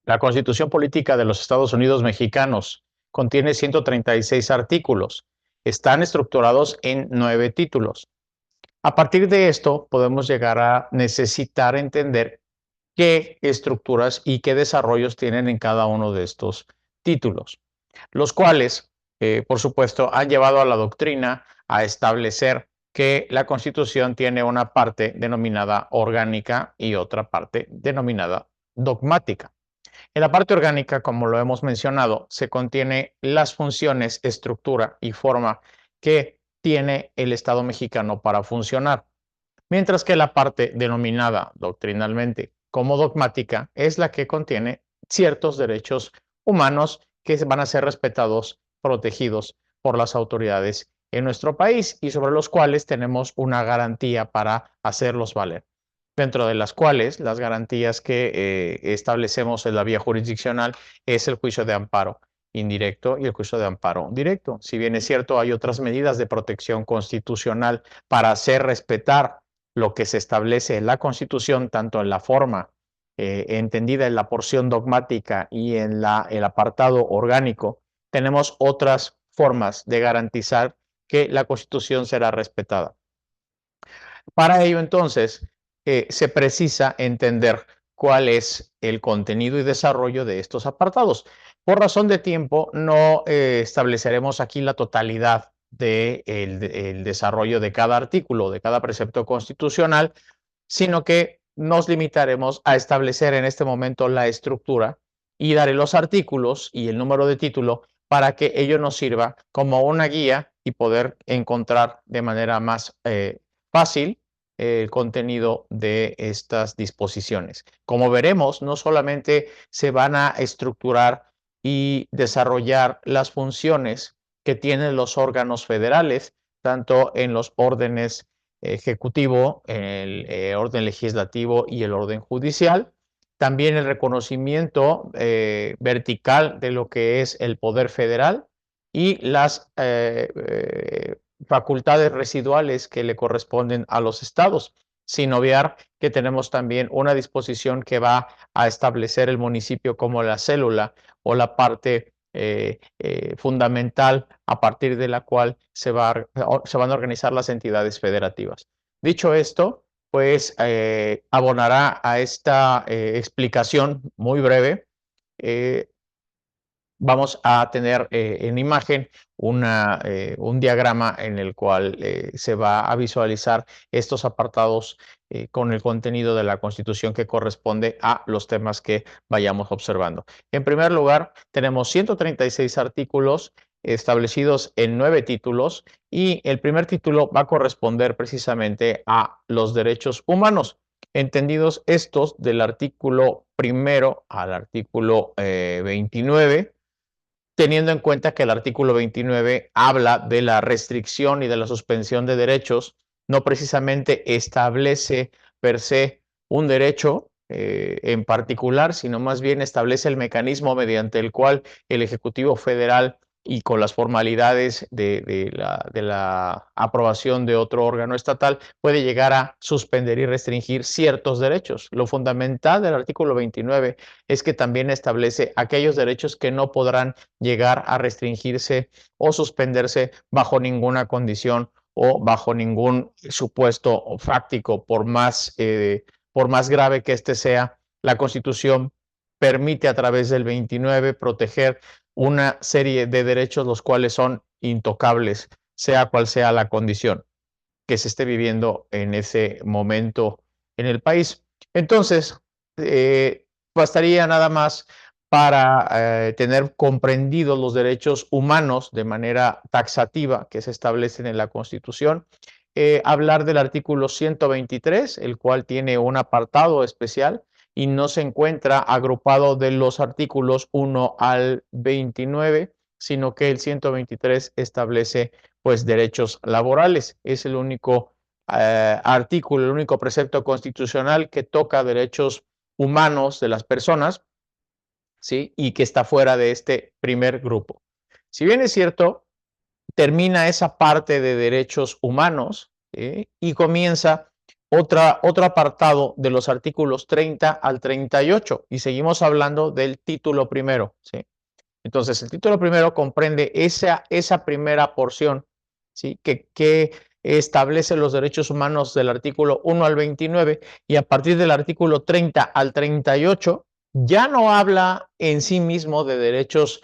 La Constitución Política de los Estados Unidos Mexicanos contiene 136 artículos. Están estructurados en 9 títulos. A partir de esto, podemos llegar a necesitar entender qué estructuras y qué desarrollos tienen en cada uno de estos títulos, los cuales, por supuesto, han llevado a la doctrina a establecer que la Constitución tiene una parte denominada orgánica y otra parte denominada dogmática. En la parte orgánica, como lo hemos mencionado, se contiene las funciones, estructura y forma que tiene el Estado mexicano para funcionar, mientras que la parte denominada doctrinalmente como dogmática es la que contiene ciertos derechos humanos que van a ser respetados, protegidos por las autoridades en nuestro país y sobre los cuales tenemos una garantía para hacerlos valer, dentro de las cuales las garantías que establecemos en la vía jurisdiccional es el juicio de amparo indirecto y el juicio de amparo directo. Si bien es cierto, hay otras medidas de protección constitucional para hacer respetar lo que se establece en la Constitución, tanto en la forma entendida en la porción dogmática y en el apartado orgánico, tenemos otras formas de garantizar que la Constitución será respetada. Para ello, entonces, se precisa entender cuál es el contenido y desarrollo de estos apartados. Por razón de tiempo, no estableceremos aquí la totalidad del desarrollo de cada artículo, de cada precepto constitucional, sino que nos limitaremos a establecer en este momento la estructura y daré los artículos y el número de título para que ello nos sirva como una guía y poder encontrar de manera más fácil el contenido de estas disposiciones. Como veremos, no solamente se van a estructurar y desarrollar las funciones que tienen los órganos federales, tanto en los órdenes ejecutivo, el orden legislativo y el orden judicial, también el reconocimiento vertical de lo que es el poder federal y las facultades residuales que le corresponden a los estados, sin obviar que tenemos también una disposición que va a establecer el municipio como la célula o la parte fundamental a partir de la cual se van a organizar las entidades federativas. Dicho esto, pues abonará a esta explicación muy breve. Eh, Vamos a tener en imagen un diagrama en el cual se va a visualizar estos apartados con el contenido de la Constitución que corresponde a los temas que vayamos observando. En primer lugar, tenemos 136 artículos establecidos en 9 títulos y el primer título va a corresponder precisamente a los derechos humanos, entendidos estos del artículo primero al artículo 29, teniendo en cuenta que el artículo 29 habla de la restricción y de la suspensión de derechos, no precisamente establece per se un derecho en particular, sino más bien establece el mecanismo mediante el cual el Ejecutivo Federal y con las formalidades de la aprobación de otro órgano estatal puede llegar a suspender y restringir ciertos derechos. Lo fundamental del artículo 29 es que también establece aquellos derechos que no podrán llegar a restringirse o suspenderse bajo ninguna condición o bajo ningún supuesto fáctico, por más grave que éste sea. La Constitución permite a través del 29 proteger una serie de derechos los cuales son intocables, sea cual sea la condición que se esté viviendo en ese momento en el país. Entonces, bastaría nada más para tener comprendidos los derechos humanos de manera taxativa que se establecen en la Constitución, hablar del artículo 123, el cual tiene un apartado especial y no se encuentra agrupado de los artículos 1 al 29, sino que el 123 establece pues derechos laborales. Es el único artículo, el único precepto constitucional que toca derechos humanos de las personas, ¿sí? Y que está fuera de este primer grupo. Si bien es cierto, termina esa parte de derechos humanos, ¿sí? Y comienza otro apartado de los artículos 30 al 38 y seguimos hablando del título primero, ¿sí? Entonces, el título primero comprende esa primera porción, ¿sí? que establece los derechos humanos del artículo 1 al 29 y a partir del artículo 30 al 38 ya no habla en sí mismo de derechos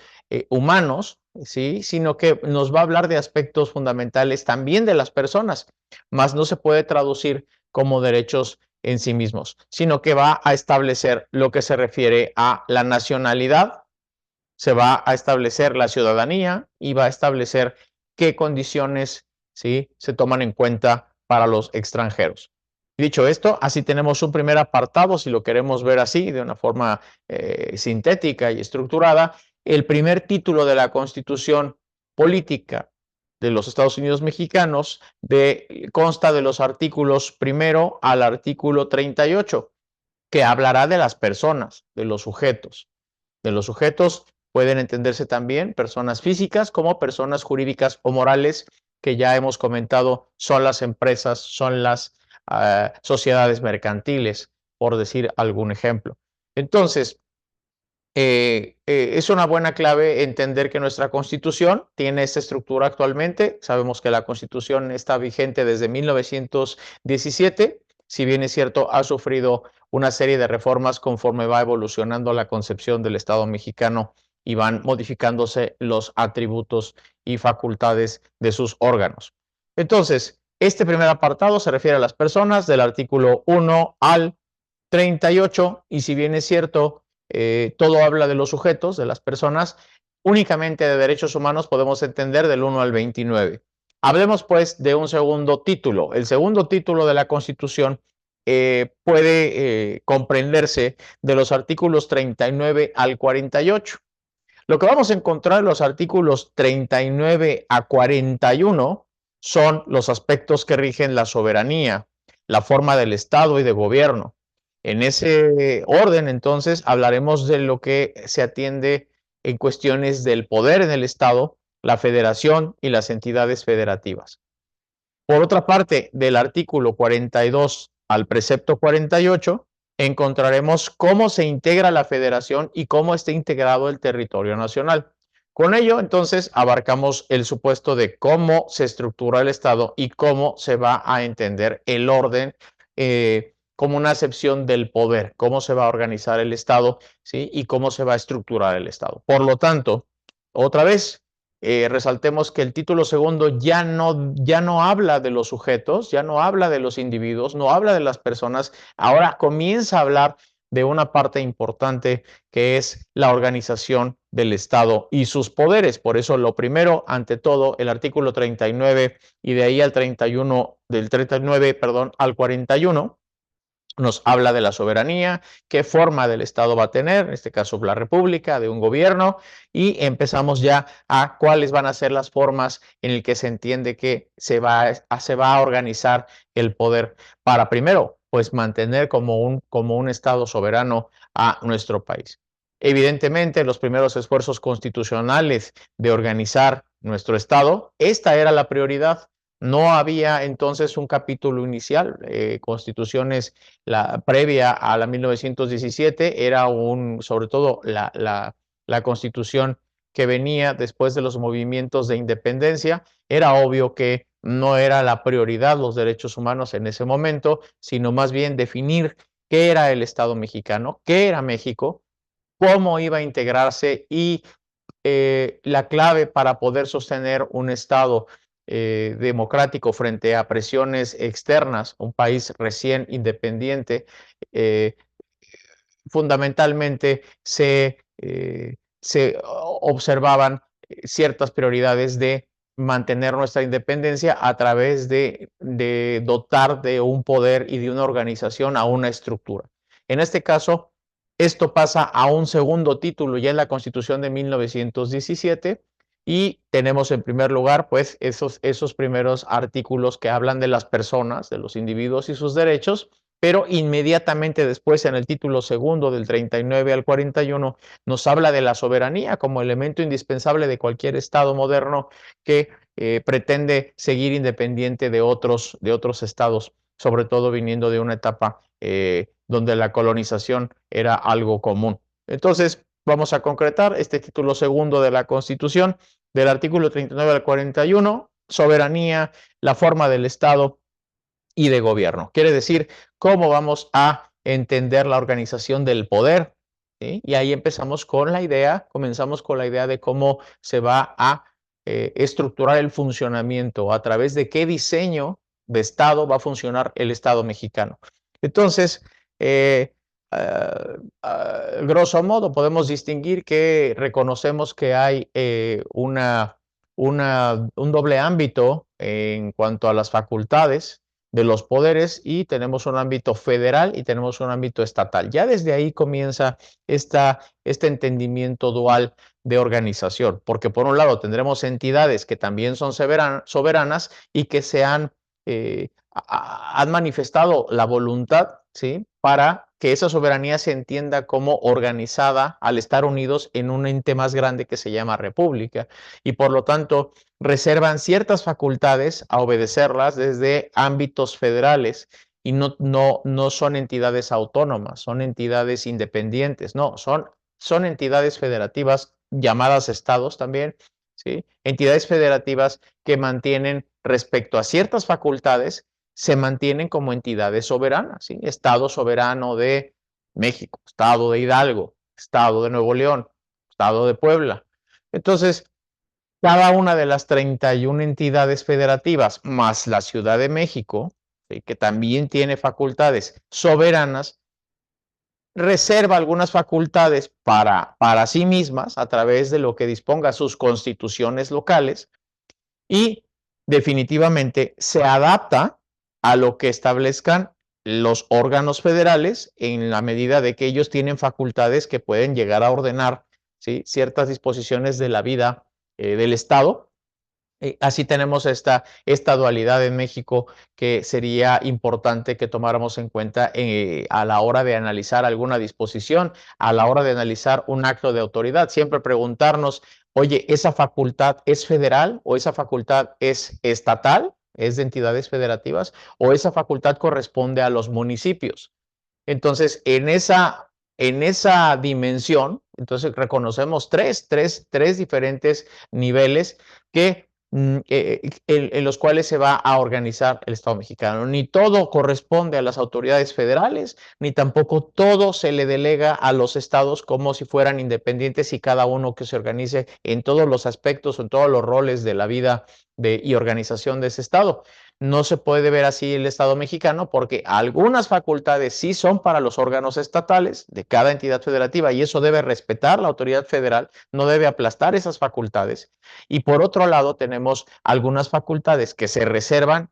humanos, ¿sí? Sino que nos va a hablar de aspectos fundamentales también de las personas, más no se puede traducir como derechos en sí mismos, sino que va a establecer lo que se refiere a la nacionalidad, se va a establecer la ciudadanía y va a establecer qué condiciones, ¿sí?, se toman en cuenta para los extranjeros. Dicho esto, así tenemos un primer apartado, si lo queremos ver así, de una forma sintética y estructurada. El primer título de la Constitución Política de los Estados Unidos Mexicanos consta de los artículos primero al artículo 38, que hablará de las personas, de los sujetos. De los sujetos pueden entenderse también personas físicas como personas jurídicas o morales, que ya hemos comentado son las empresas, son las sociedades mercantiles, por decir algún ejemplo. Entonces, es una buena clave entender que nuestra Constitución tiene esta estructura actualmente. Sabemos que la Constitución está vigente desde 1917. Si bien es cierto, ha sufrido una serie de reformas conforme va evolucionando la concepción del Estado mexicano y van modificándose los atributos y facultades de sus órganos. Entonces, este primer apartado se refiere a las personas del artículo 1 al 38, y si bien es cierto, todo habla de los sujetos, de las personas, únicamente de derechos humanos podemos entender del 1 al 29. Hablemos pues de un segundo título. El segundo título de la Constitución puede comprenderse de los artículos 39 al 48. Lo que vamos a encontrar en los artículos 39 a 41 son los aspectos que rigen la soberanía, la forma del Estado y de gobierno. En ese orden, entonces, hablaremos de lo que se atiende en cuestiones del poder en el Estado, la federación y las entidades federativas. Por otra parte, del artículo 42 al precepto 48, encontraremos cómo se integra la federación y cómo está integrado el territorio nacional. Con ello, entonces, abarcamos el supuesto de cómo se estructura el Estado y cómo se va a entender el orden como una acepción del poder, cómo se va a organizar el Estado, ¿sí?, y cómo se va a estructurar el Estado. Por lo tanto, otra vez, resaltemos que el título segundo ya no habla de los sujetos, ya no habla de los individuos, no habla de las personas, ahora comienza a hablar de una parte importante que es la organización del Estado y sus poderes. Por eso lo primero, ante todo, el artículo 39 y de ahí al 31, del 39, perdón, al 41, nos habla de la soberanía, qué forma del Estado va a tener, en este caso la república, de un gobierno, y empezamos ya a cuáles van a ser las formas en el que se entiende que se va a organizar el poder para primero, pues mantener como un Estado soberano a nuestro país. Evidentemente, los primeros esfuerzos constitucionales de organizar nuestro Estado, esta era la prioridad. No había entonces un capítulo inicial. Constituciones previa a la 1917 era sobre todo la constitución que venía después de los movimientos de independencia. Era obvio que no era la prioridad los derechos humanos en ese momento, sino más bien definir qué era el Estado mexicano, qué era México, cómo iba a integrarse y la clave para poder sostener un Estado democrático frente a presiones externas, un país recién independiente, eh, fundamentalmente se observaban ciertas prioridades de mantener nuestra independencia a través de dotar de un poder y de una organización a una estructura. En este caso, esto pasa a un segundo título ya en la Constitución de 1917 y tenemos en primer lugar pues esos primeros artículos que hablan de las personas, de los individuos y sus derechos, pero inmediatamente después en el título segundo del 39 al 41 nos habla de la soberanía como elemento indispensable de cualquier Estado moderno que pretende seguir independiente de otros estados sobre todo viniendo de una etapa donde la colonización era algo común. Entonces, vamos a concretar este título segundo de la Constitución, del artículo 39 al 41, soberanía, la forma del Estado y de gobierno. Quiere decir cómo vamos a entender la organización del poder, ¿sí? Y ahí comenzamos con la idea de cómo se va a estructurar el funcionamiento, a través de qué diseño de Estado va a funcionar el Estado mexicano. Entonces, grosso modo, podemos distinguir que reconocemos que hay un doble ámbito en cuanto a las facultades de los poderes, y tenemos un ámbito federal y tenemos un ámbito estatal. Ya desde ahí comienza este entendimiento dual de organización, porque por un lado tendremos entidades que también son soberanas y que han manifestado la voluntad, ¿sí?, para que esa soberanía se entienda como organizada al estar unidos en un ente más grande que se llama república, y por lo tanto reservan ciertas facultades a obedecerlas desde ámbitos federales, y no son entidades autónomas, son entidades independientes, no, son entidades federativas llamadas estados también, ¿sí? Entidades federativas que mantienen respecto a ciertas facultades, se mantienen como entidades soberanas, ¿sí? Estado soberano de México, Estado de Hidalgo, Estado de Nuevo León, Estado de Puebla. Entonces, cada una de las 31 entidades federativas, más la Ciudad de México, ¿sí?, que también tiene facultades soberanas, reserva algunas facultades para sí mismas a través de lo que disponga sus constituciones locales, y definitivamente se adapta a lo que establezcan los órganos federales, en la medida de que ellos tienen facultades que pueden llegar a ordenar, ¿sí?, ciertas disposiciones de la vida del Estado. Así tenemos esta dualidad en México, que sería importante que tomáramos en cuenta a la hora de analizar alguna disposición, a la hora de analizar un acto de autoridad. Siempre preguntarnos, oye, ¿esa facultad es federal o esa facultad es estatal, es de entidades federativas, o esa facultad corresponde a los municipios? Entonces, en esa dimensión, entonces reconocemos tres diferentes niveles en los cuales se va a organizar el Estado mexicano. Ni todo corresponde a las autoridades federales, ni tampoco todo se le delega a los estados como si fueran independientes, y cada uno que se organice en todos los aspectos, en todos los roles de la vida y organización de ese estado. No se puede ver así el Estado mexicano, porque algunas facultades sí son para los órganos estatales de cada entidad federativa, y eso debe respetar la autoridad federal, no debe aplastar esas facultades. Y por otro lado, tenemos algunas facultades que se reservan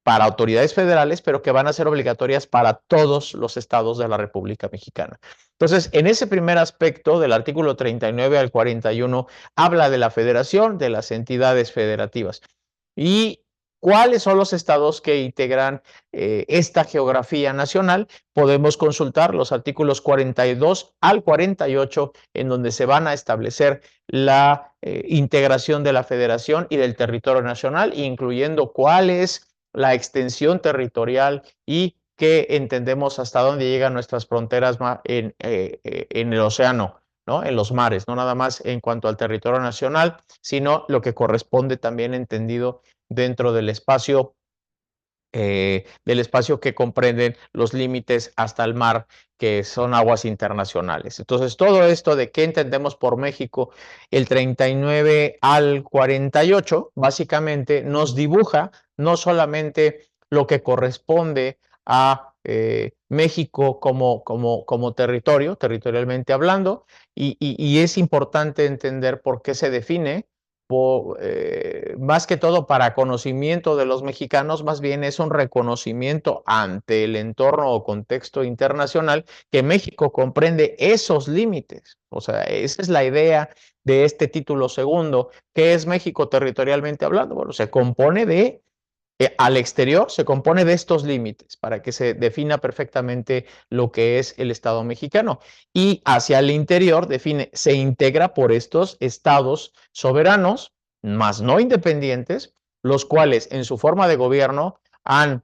para autoridades federales, pero que van a ser obligatorias para todos los estados de la República Mexicana. Entonces, en ese primer aspecto, del artículo 39 al 41, habla de la federación, de las entidades federativas. Y ¿cuáles son los estados que integran esta geografía nacional? Podemos consultar los artículos 42 al 48, en donde se van a establecer la integración de la federación y del territorio nacional, incluyendo cuál es la extensión territorial y qué entendemos hasta dónde llegan nuestras fronteras en el océano, ¿no?, en los mares, no nada más en cuanto al territorio nacional, sino lo que corresponde también entendido dentro del espacio que comprenden los límites hasta el mar, que son aguas internacionales. Entonces, todo esto de qué entendemos por México, el 39 al 48, básicamente nos dibuja no solamente lo que corresponde a México como territorio, territorialmente hablando, y es importante entender por qué se define. Más que todo para conocimiento de los mexicanos, más bien es un reconocimiento ante el entorno o contexto internacional que México comprende esos límites. O sea, esa es la idea de este título segundo. ¿Qué es México territorialmente hablando? Bueno, se compone al exterior se compone de estos límites para que se defina perfectamente lo que es el Estado mexicano, y hacia el interior se integra por estos estados soberanos, más no independientes, los cuales en su forma de gobierno han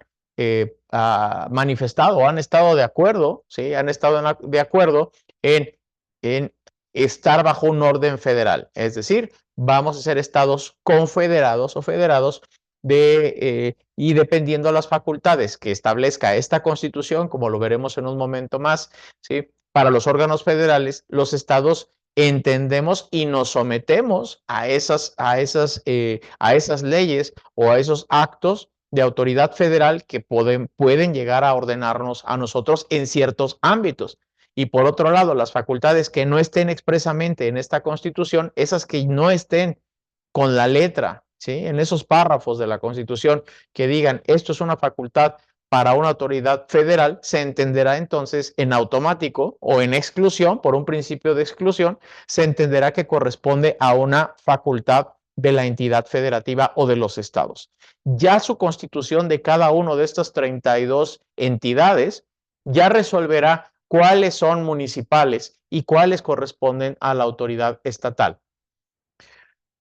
manifestado o han estado de acuerdo, ¿sí? Han estado de acuerdo en estar bajo un orden federal. Es decir, vamos a ser estados confederados o federados y dependiendo de las facultades que establezca esta Constitución, como lo veremos en un momento más, ¿sí? Para los órganos federales, los estados entendemos y nos sometemos a esas leyes o a esos actos de autoridad federal que pueden llegar a ordenarnos a nosotros en ciertos ámbitos. Y por otro lado, las facultades que no estén expresamente en esta Constitución, esas que no estén con la letra, ¿sí? En esos párrafos de la Constitución que digan esto es una facultad para una autoridad federal, se entenderá entonces en automático o en exclusión, por un principio de exclusión, se entenderá que corresponde a una facultad de la entidad federativa o de los estados. Ya su constitución de cada uno de estas 32 entidades ya resolverá cuáles son municipales y cuáles corresponden a la autoridad estatal.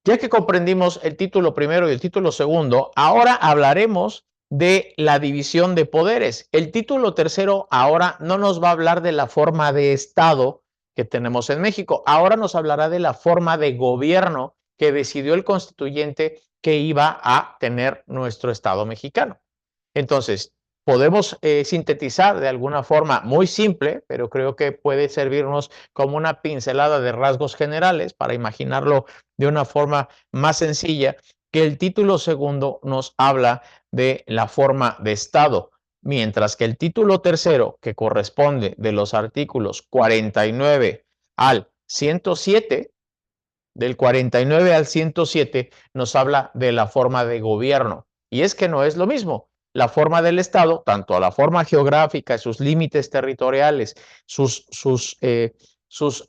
Ya que comprendimos el título primero y el título segundo, ahora hablaremos de la división de poderes. El título tercero ahora no nos va a hablar de la forma de Estado que tenemos en México, ahora nos hablará de la forma de gobierno que decidió el constituyente que iba a tener nuestro Estado mexicano. Entonces, podemos sintetizar de alguna forma muy simple, pero creo que puede servirnos como una pincelada de rasgos generales para imaginarlo de una forma más sencilla, que el título segundo nos habla de la forma de Estado, mientras que el título tercero, que corresponde de los artículos 49 al 107, del 49 al 107 nos habla de la forma de gobierno. Y es que no es lo mismo. La forma del Estado, tanto la forma geográfica, sus límites territoriales,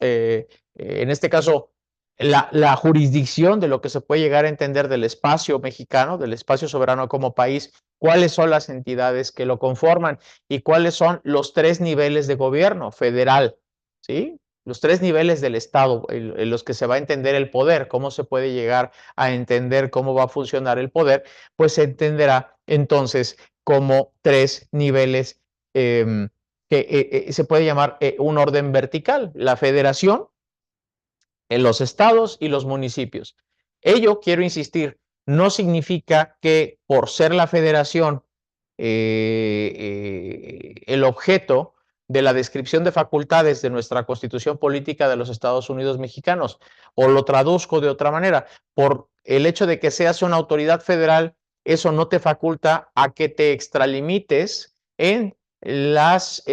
en este caso, la jurisdicción de lo que se puede llegar a entender del espacio mexicano, del espacio soberano como país, cuáles son las entidades que lo conforman y cuáles son los 3 niveles de gobierno federal, ¿sí? Los 3 niveles del Estado en los que se va a entender el poder, cómo se puede llegar a entender cómo va a funcionar el poder, pues se entenderá entonces como 3 niveles que se puede llamar un orden vertical, la federación, en los estados y los municipios. Ello, quiero insistir, no significa que por ser la federación el objeto de la descripción de facultades de nuestra Constitución Política de los Estados Unidos Mexicanos, o lo traduzco de otra manera, por el hecho de que seas una autoridad federal, eso no te faculta a que te extralimites en las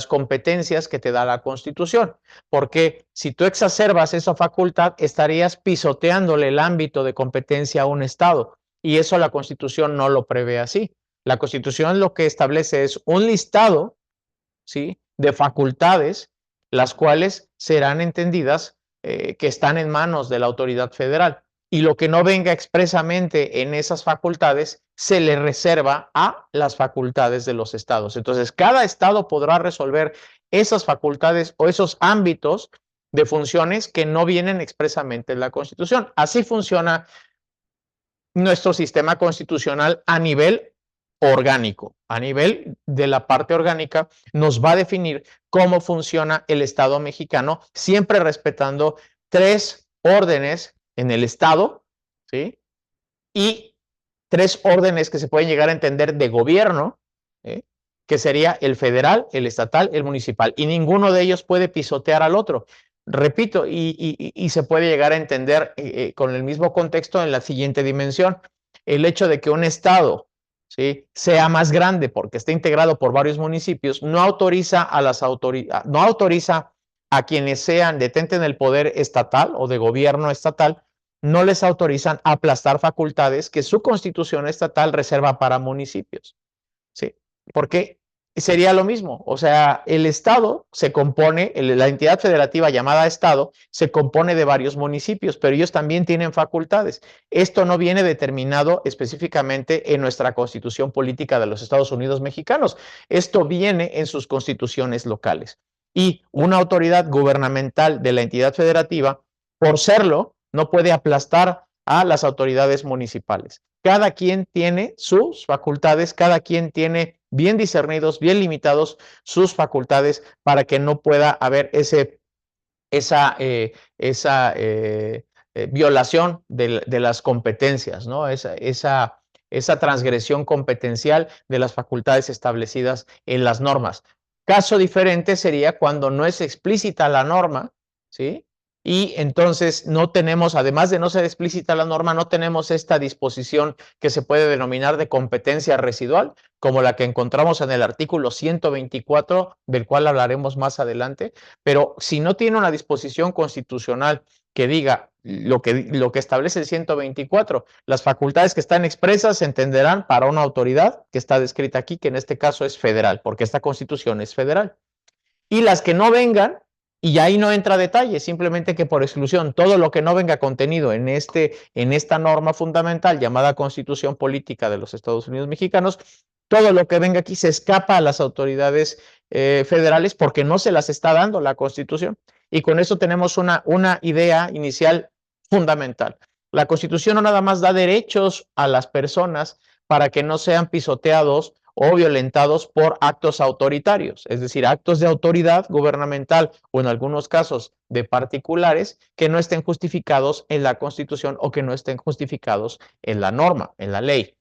competencias que te da la Constitución, porque si tú exacerbas esa facultad, estarías pisoteándole el ámbito de competencia a un Estado, y eso la Constitución no lo prevé así. La Constitución lo que establece es un listado, ¿sí?, de facultades, las cuales serán entendidas que están en manos de la autoridad federal. Y lo que no venga expresamente en esas facultades se le reserva a las facultades de los estados. Entonces, cada estado podrá resolver esas facultades o esos ámbitos de funciones que no vienen expresamente en la Constitución. Así funciona nuestro sistema constitucional a nivel orgánico. A nivel de la parte orgánica nos va a definir cómo funciona el Estado mexicano, siempre respetando 3 órdenes en el Estado, ¿sí? Y 3 órdenes que se pueden llegar a entender de gobierno, ¿sí?, que sería el federal, el estatal, el municipal, y ninguno de ellos puede pisotear al otro. Repito, y se puede llegar a entender con el mismo contexto en la siguiente dimensión. El hecho de que un estado, ¿sí?, sea más grande porque está integrado por varios municipios, no autoriza a quienes detenten el poder estatal o de gobierno estatal, no les autorizan a aplastar facultades que su constitución estatal reserva para municipios, ¿sí? Porque sería lo mismo, o sea, el Estado se compone, la entidad federativa llamada Estado, se compone de varios municipios, pero ellos también tienen facultades. Esto no viene determinado específicamente en nuestra Constitución Política de los Estados Unidos Mexicanos. Esto viene en sus constituciones locales. Y una autoridad gubernamental de la entidad federativa, por serlo, no puede aplastar a las autoridades municipales. Cada quien tiene sus facultades, cada quien tiene bien discernidos, bien limitados sus facultades para que no pueda haber esa violación de las competencias, ¿no? Esa transgresión competencial de las facultades establecidas en las normas. Caso diferente sería cuando no es explícita la norma, ¿sí? Y entonces no tenemos, además de no ser explícita la norma, no tenemos esta disposición que se puede denominar de competencia residual, como la que encontramos en el artículo 124, del cual hablaremos más adelante. Pero si no tiene una disposición constitucional que diga lo que establece el 124, las facultades que están expresas se entenderán para una autoridad que está descrita aquí, que en este caso es federal, porque esta constitución es federal. Y las que no vengan, y ahí no entra detalle, simplemente que por exclusión, todo lo que no venga contenido en esta norma fundamental llamada Constitución Política de los Estados Unidos Mexicanos, todo lo que venga aquí se escapa a las autoridades federales porque no se las está dando la Constitución. Y con eso tenemos una idea inicial fundamental. La Constitución no nada más da derechos a las personas para que no sean pisoteados o violentados por actos autoritarios, es decir, actos de autoridad gubernamental o en algunos casos de particulares que no estén justificados en la Constitución o que no estén justificados en la norma, en la ley.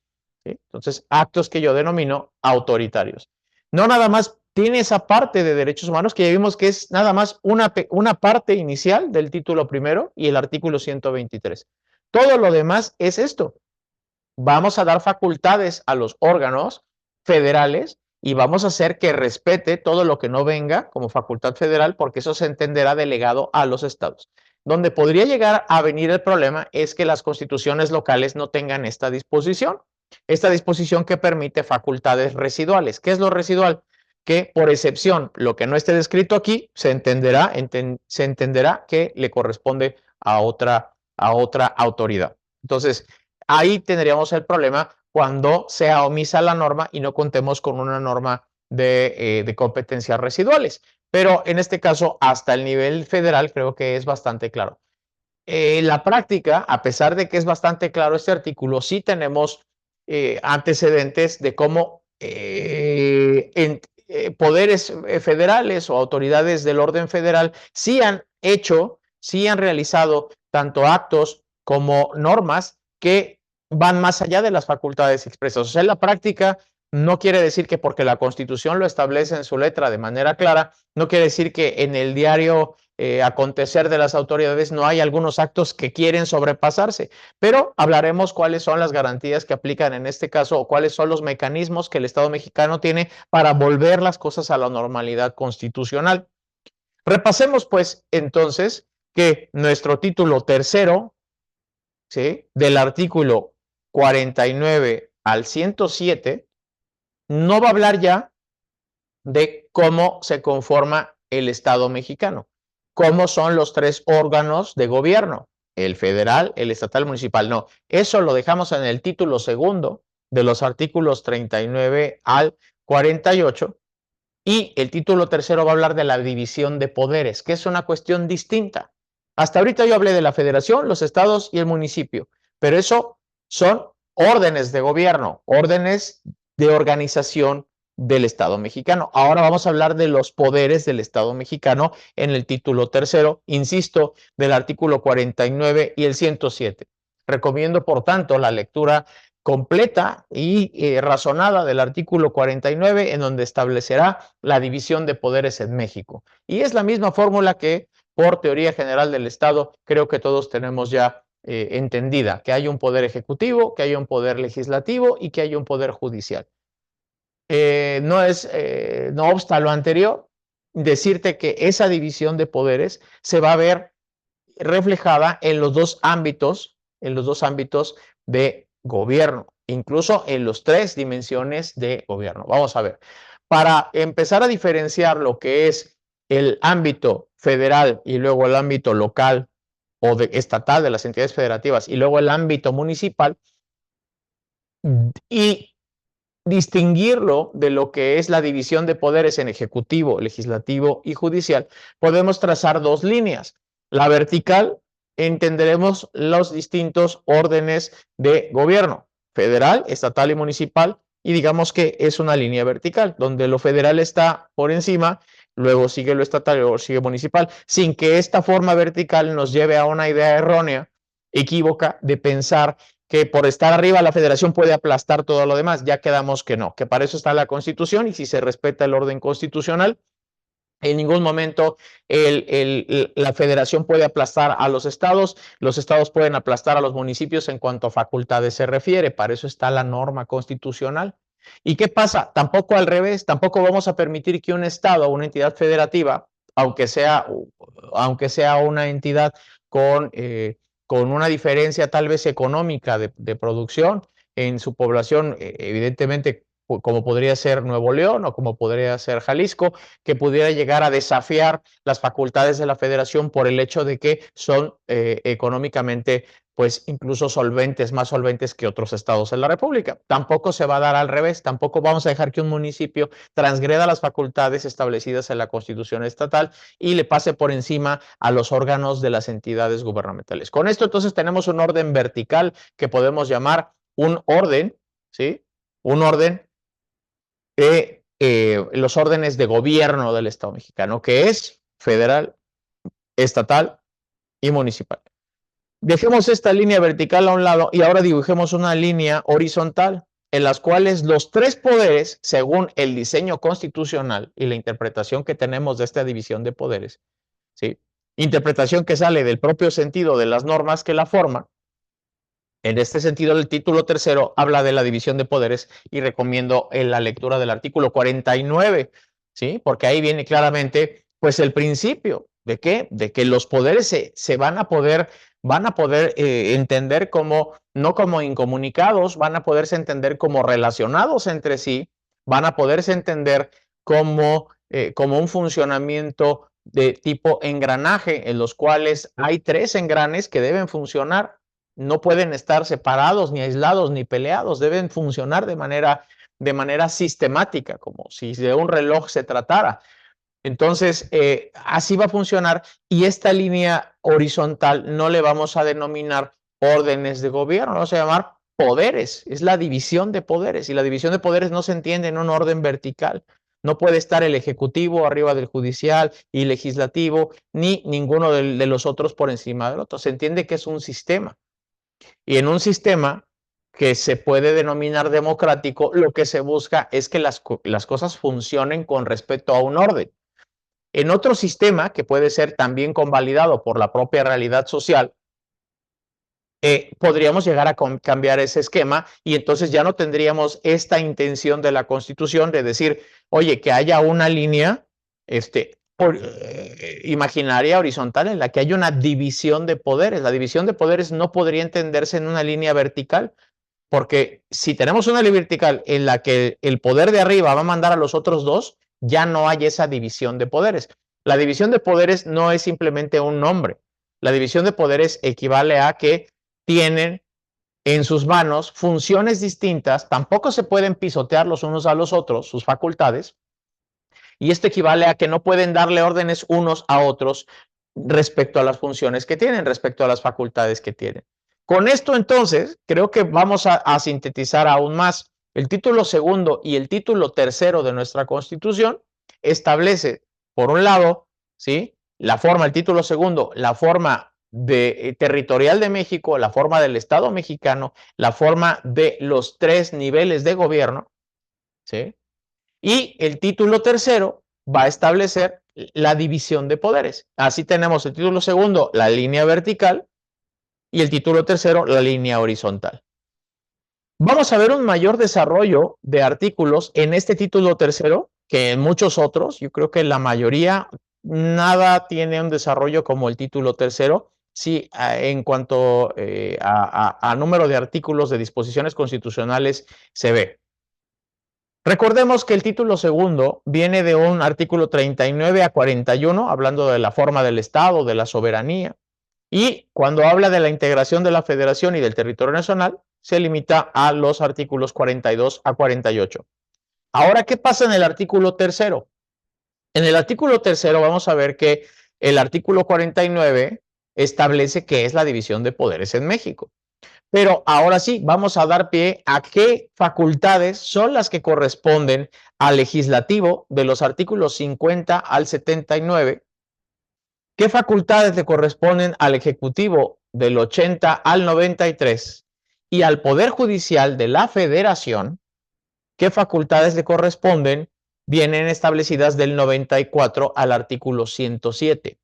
¿Sí? Entonces, actos que yo denomino autoritarios. No nada más tiene esa parte de derechos humanos que ya vimos que es nada más una parte inicial del título primero y el artículo 123. Todo lo demás es esto. Vamos a dar facultades a los órganos federales y vamos a hacer que respete todo lo que no venga como facultad federal, porque eso se entenderá delegado a los estados. Donde podría llegar a venir el problema es que las constituciones locales no tengan esta disposición que permite facultades residuales. ¿Qué es lo residual? Que por excepción, lo que no esté descrito aquí se entenderá que le corresponde a otra autoridad. Entonces, ahí tendríamos el problema cuando sea omisa la norma y no contemos con una norma de competencias residuales. Pero en este caso, hasta el nivel federal, creo que es bastante claro. La práctica, a pesar de que es bastante claro este artículo, sí tenemos antecedentes de cómo poderes federales o autoridades del orden federal sí han realizado tanto actos como normas que van más allá de las facultades expresas. O sea, en la práctica no quiere decir que porque la Constitución lo establece en su letra de manera clara, no quiere decir que en el diario acontecer de las autoridades no hay algunos actos que quieren sobrepasarse, pero hablaremos cuáles son las garantías que aplican en este caso o cuáles son los mecanismos que el Estado mexicano tiene para volver las cosas a la normalidad constitucional. Repasemos pues entonces que nuestro título tercero, ¿sí?, del artículo 49 al 107 no va a hablar ya de cómo se conforma el Estado mexicano, cómo son los tres órganos de gobierno, el federal, el estatal, el municipal. No, eso lo dejamos en el título segundo de los artículos 39 al 48 y el título tercero va a hablar de la división de poderes, que es una cuestión distinta. Hasta ahorita yo hablé de la federación, los estados y el municipio, pero eso son órdenes de gobierno, órdenes de organización del Estado mexicano. Ahora vamos a hablar de los poderes del Estado mexicano en el título tercero, insisto, del artículo 49 y el 107. Recomiendo, por tanto, la lectura completa y razonada del artículo 49, en donde establecerá la división de poderes en México. Y es la misma fórmula que, por teoría general del Estado, creo que todos tenemos ya entendida, que hay un poder ejecutivo, que hay un poder legislativo y que hay un poder judicial. No obsta lo anterior, decirte que esa división de poderes se va a ver reflejada en los dos ámbitos de gobierno, incluso en las tres dimensiones de gobierno. Vamos a ver, para empezar a diferenciar lo que es el ámbito federal y luego el ámbito local o estatal de las entidades federativas y luego el ámbito municipal y distinguirlo de lo que es la división de poderes en ejecutivo, legislativo y judicial, podemos trazar dos líneas. La vertical entenderemos los distintos órdenes de gobierno, federal, estatal y municipal, y digamos que es una línea vertical, donde lo federal está por encima, luego sigue lo estatal y luego sigue municipal, sin que esta forma vertical nos lleve a una idea errónea, equívoca, de pensar que por estar arriba la federación puede aplastar todo lo demás. Ya quedamos que no, que para eso está la Constitución, y si se respeta el orden constitucional, en ningún momento la federación puede aplastar a los estados pueden aplastar a los municipios en cuanto a facultades se refiere. Para eso está la norma constitucional. ¿Y qué pasa? Tampoco al revés, tampoco vamos a permitir que un estado o una entidad federativa, aunque sea una entidad con una diferencia tal vez económica de producción en su población, evidentemente, como podría ser Nuevo León o como podría ser Jalisco, que pudiera llegar a desafiar las facultades de la federación por el hecho de que son económicamente, pues incluso solventes, más solventes que otros estados en la República. Tampoco se va a dar al revés, tampoco vamos a dejar que un municipio transgreda las facultades establecidas en la Constitución estatal y le pase por encima a los órganos de las entidades gubernamentales. Con esto entonces tenemos un orden vertical que podemos llamar un orden, ¿sí? Un orden de los órdenes de gobierno del Estado mexicano, que es federal, estatal y municipal. Dejemos esta línea vertical a un lado y ahora dibujemos una línea horizontal en las cuales los tres poderes, según el diseño constitucional y la interpretación que tenemos de esta división de poderes, ¿sí? Interpretación que sale del propio sentido de las normas que la forman. En este sentido, el título tercero habla de la división de poderes y recomiendo la lectura del artículo 49, ¿sí? Porque ahí viene claramente, pues, el principio de ¿qué? De que los poderes se van a poder entender como, no como incomunicados, van a poderse entender como relacionados entre sí, van a poderse entender como un funcionamiento de tipo engranaje, en los cuales hay tres engranes que deben funcionar. No pueden estar separados, ni aislados, ni peleados, deben funcionar de manera sistemática, como si de un reloj se tratara. Entonces, así va a funcionar, y esta línea horizontal no le vamos a denominar órdenes de gobierno, vamos a llamar poderes, es la división de poderes, y la división de poderes no se entiende en un orden vertical. No puede estar el ejecutivo arriba del judicial y legislativo, ni ninguno de los otros por encima del otro. Se entiende que es un sistema. Y en un sistema que se puede denominar democrático, lo que se busca es que las cosas funcionen con respecto a un orden. En otro sistema, que puede ser también convalidado por la propia realidad social, podríamos llegar a cambiar ese esquema, y entonces ya no tendríamos esta intención de la Constitución de decir, oye, que haya una línea imaginaria horizontal en la que haya una división de poderes. La división de poderes no podría entenderse en una línea vertical, porque si tenemos una línea vertical en la que el poder de arriba va a mandar a los otros dos, ya no hay esa división de poderes. La división de poderes no es simplemente un nombre. La división de poderes equivale a que tienen en sus manos funciones distintas, tampoco se pueden pisotear los unos a los otros, sus facultades, y esto equivale a que no pueden darle órdenes unos a otros respecto a las funciones que tienen, respecto a las facultades que tienen. Con esto, entonces, creo que vamos a sintetizar aún más. El título segundo y el título tercero de nuestra Constitución establece, por un lado, ¿sí?, la forma, el título segundo, la forma territorial de México, la forma del Estado mexicano, la forma de los tres niveles de gobierno, ¿sí? Y el título tercero va a establecer la división de poderes. Así tenemos el título segundo, la línea vertical, y el título tercero, la línea horizontal. Vamos a ver un mayor desarrollo de artículos en este título tercero que en muchos otros. Yo creo que la mayoría, nada tiene un desarrollo como el título tercero. Sí, en cuanto a número de artículos de disposiciones constitucionales se ve. Recordemos que el título segundo viene de un artículo 39 a 41, hablando de la forma del Estado, de la soberanía, y cuando habla de la integración de la federación y del territorio nacional, se limita a los artículos 42 a 48. Ahora, ¿qué pasa en el artículo tercero? En el artículo tercero vamos a ver que el artículo 49 establece qué es la división de poderes en México. Pero ahora sí, vamos a dar pie a qué facultades son las que corresponden al legislativo de los artículos 50 al 79, qué facultades le corresponden al ejecutivo del 80 al 93 y al Poder Judicial de la Federación, qué facultades le corresponden, vienen establecidas del 94 al artículo 107.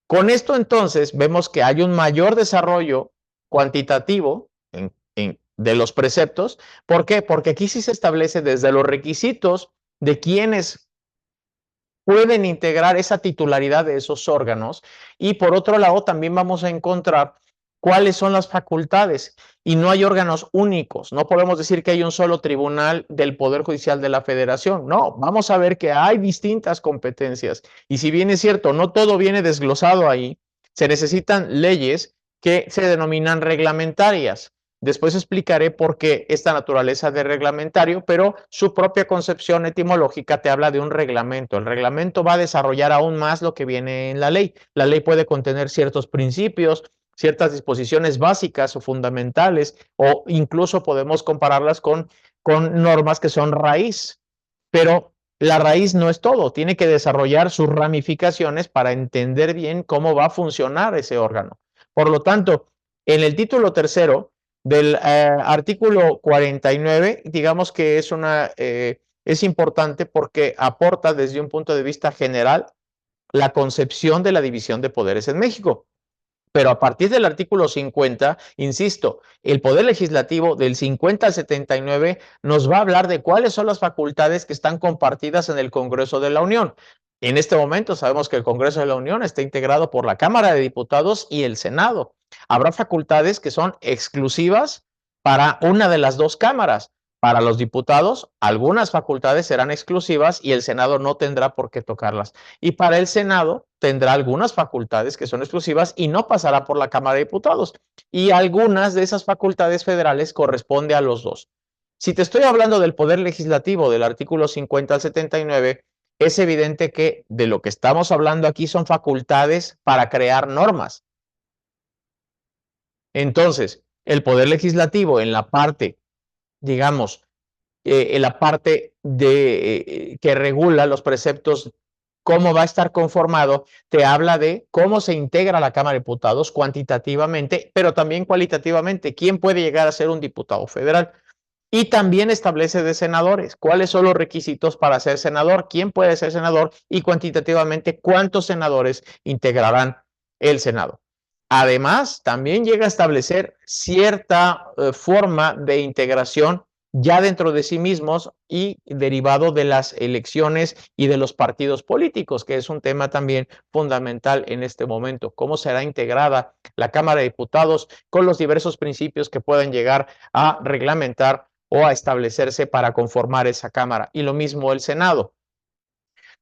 Con esto entonces vemos que hay un mayor desarrollo cuantitativo de los preceptos. ¿Por qué? Porque aquí sí se establece desde los requisitos de quienes pueden integrar esa titularidad de esos órganos, y por otro lado también vamos a encontrar cuáles son las facultades, y no hay órganos únicos. No podemos decir que hay un solo tribunal del Poder Judicial de la Federación. No, vamos a ver que hay distintas competencias, y si bien es cierto, no todo viene desglosado ahí, se necesitan leyes que se denominan reglamentarias. Después explicaré por qué esta naturaleza de reglamentario, pero su propia concepción etimológica te habla de un reglamento. El reglamento va a desarrollar aún más lo que viene en la ley. La ley puede contener ciertos principios, ciertas disposiciones básicas o fundamentales, o incluso podemos compararlas con normas que son raíz. Pero la raíz no es todo, tiene que desarrollar sus ramificaciones para entender bien cómo va a funcionar ese órgano. Por lo tanto, en el título tercero del artículo 49, digamos que es importante porque aporta desde un punto de vista general la concepción de la división de poderes en México. Pero a partir del artículo 50, insisto, el Poder Legislativo del 50 al 79 nos va a hablar de cuáles son las facultades que están compartidas en el Congreso de la Unión. En este momento sabemos que el Congreso de la Unión está integrado por la Cámara de Diputados y el Senado. Habrá facultades que son exclusivas para una de las dos cámaras. Para los diputados, algunas facultades serán exclusivas y el Senado no tendrá por qué tocarlas. Y para el Senado tendrá algunas facultades que son exclusivas y no pasará por la Cámara de Diputados. Y algunas de esas facultades federales corresponde a los dos. Si te estoy hablando del Poder Legislativo del artículo 50 al 79, es evidente que de lo que estamos hablando aquí son facultades para crear normas. Entonces, el Poder Legislativo en la parte, digamos, en la parte que regula los preceptos, cómo va a estar conformado, te habla de cómo se integra la Cámara de Diputados cuantitativamente, pero también cualitativamente, quién puede llegar a ser un diputado federal. Y también establece de senadores, cuáles son los requisitos para ser senador, quién puede ser senador y cuantitativamente cuántos senadores integrarán el Senado. Además, también llega a establecer cierta forma de integración ya dentro de sí mismos y derivado de las elecciones y de los partidos políticos, que es un tema también fundamental en este momento. ¿Cómo será integrada la Cámara de Diputados con los diversos principios que puedan llegar a reglamentar o a establecerse para conformar esa Cámara? Y lo mismo el Senado.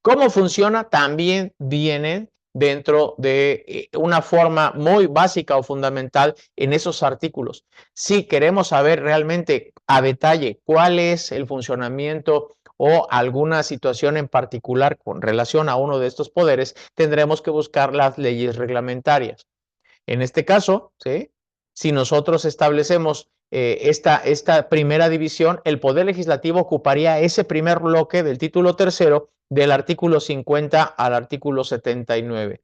¿Cómo funciona? También viene dentro de una forma muy básica o fundamental en esos artículos. Si queremos saber realmente a detalle cuál es el funcionamiento o alguna situación en particular con relación a uno de estos poderes, tendremos que buscar las leyes reglamentarias. En este caso, ¿sí? Si nosotros establecemos esta primera división, el Poder Legislativo ocuparía ese primer bloque del título tercero del artículo 50 al artículo 79.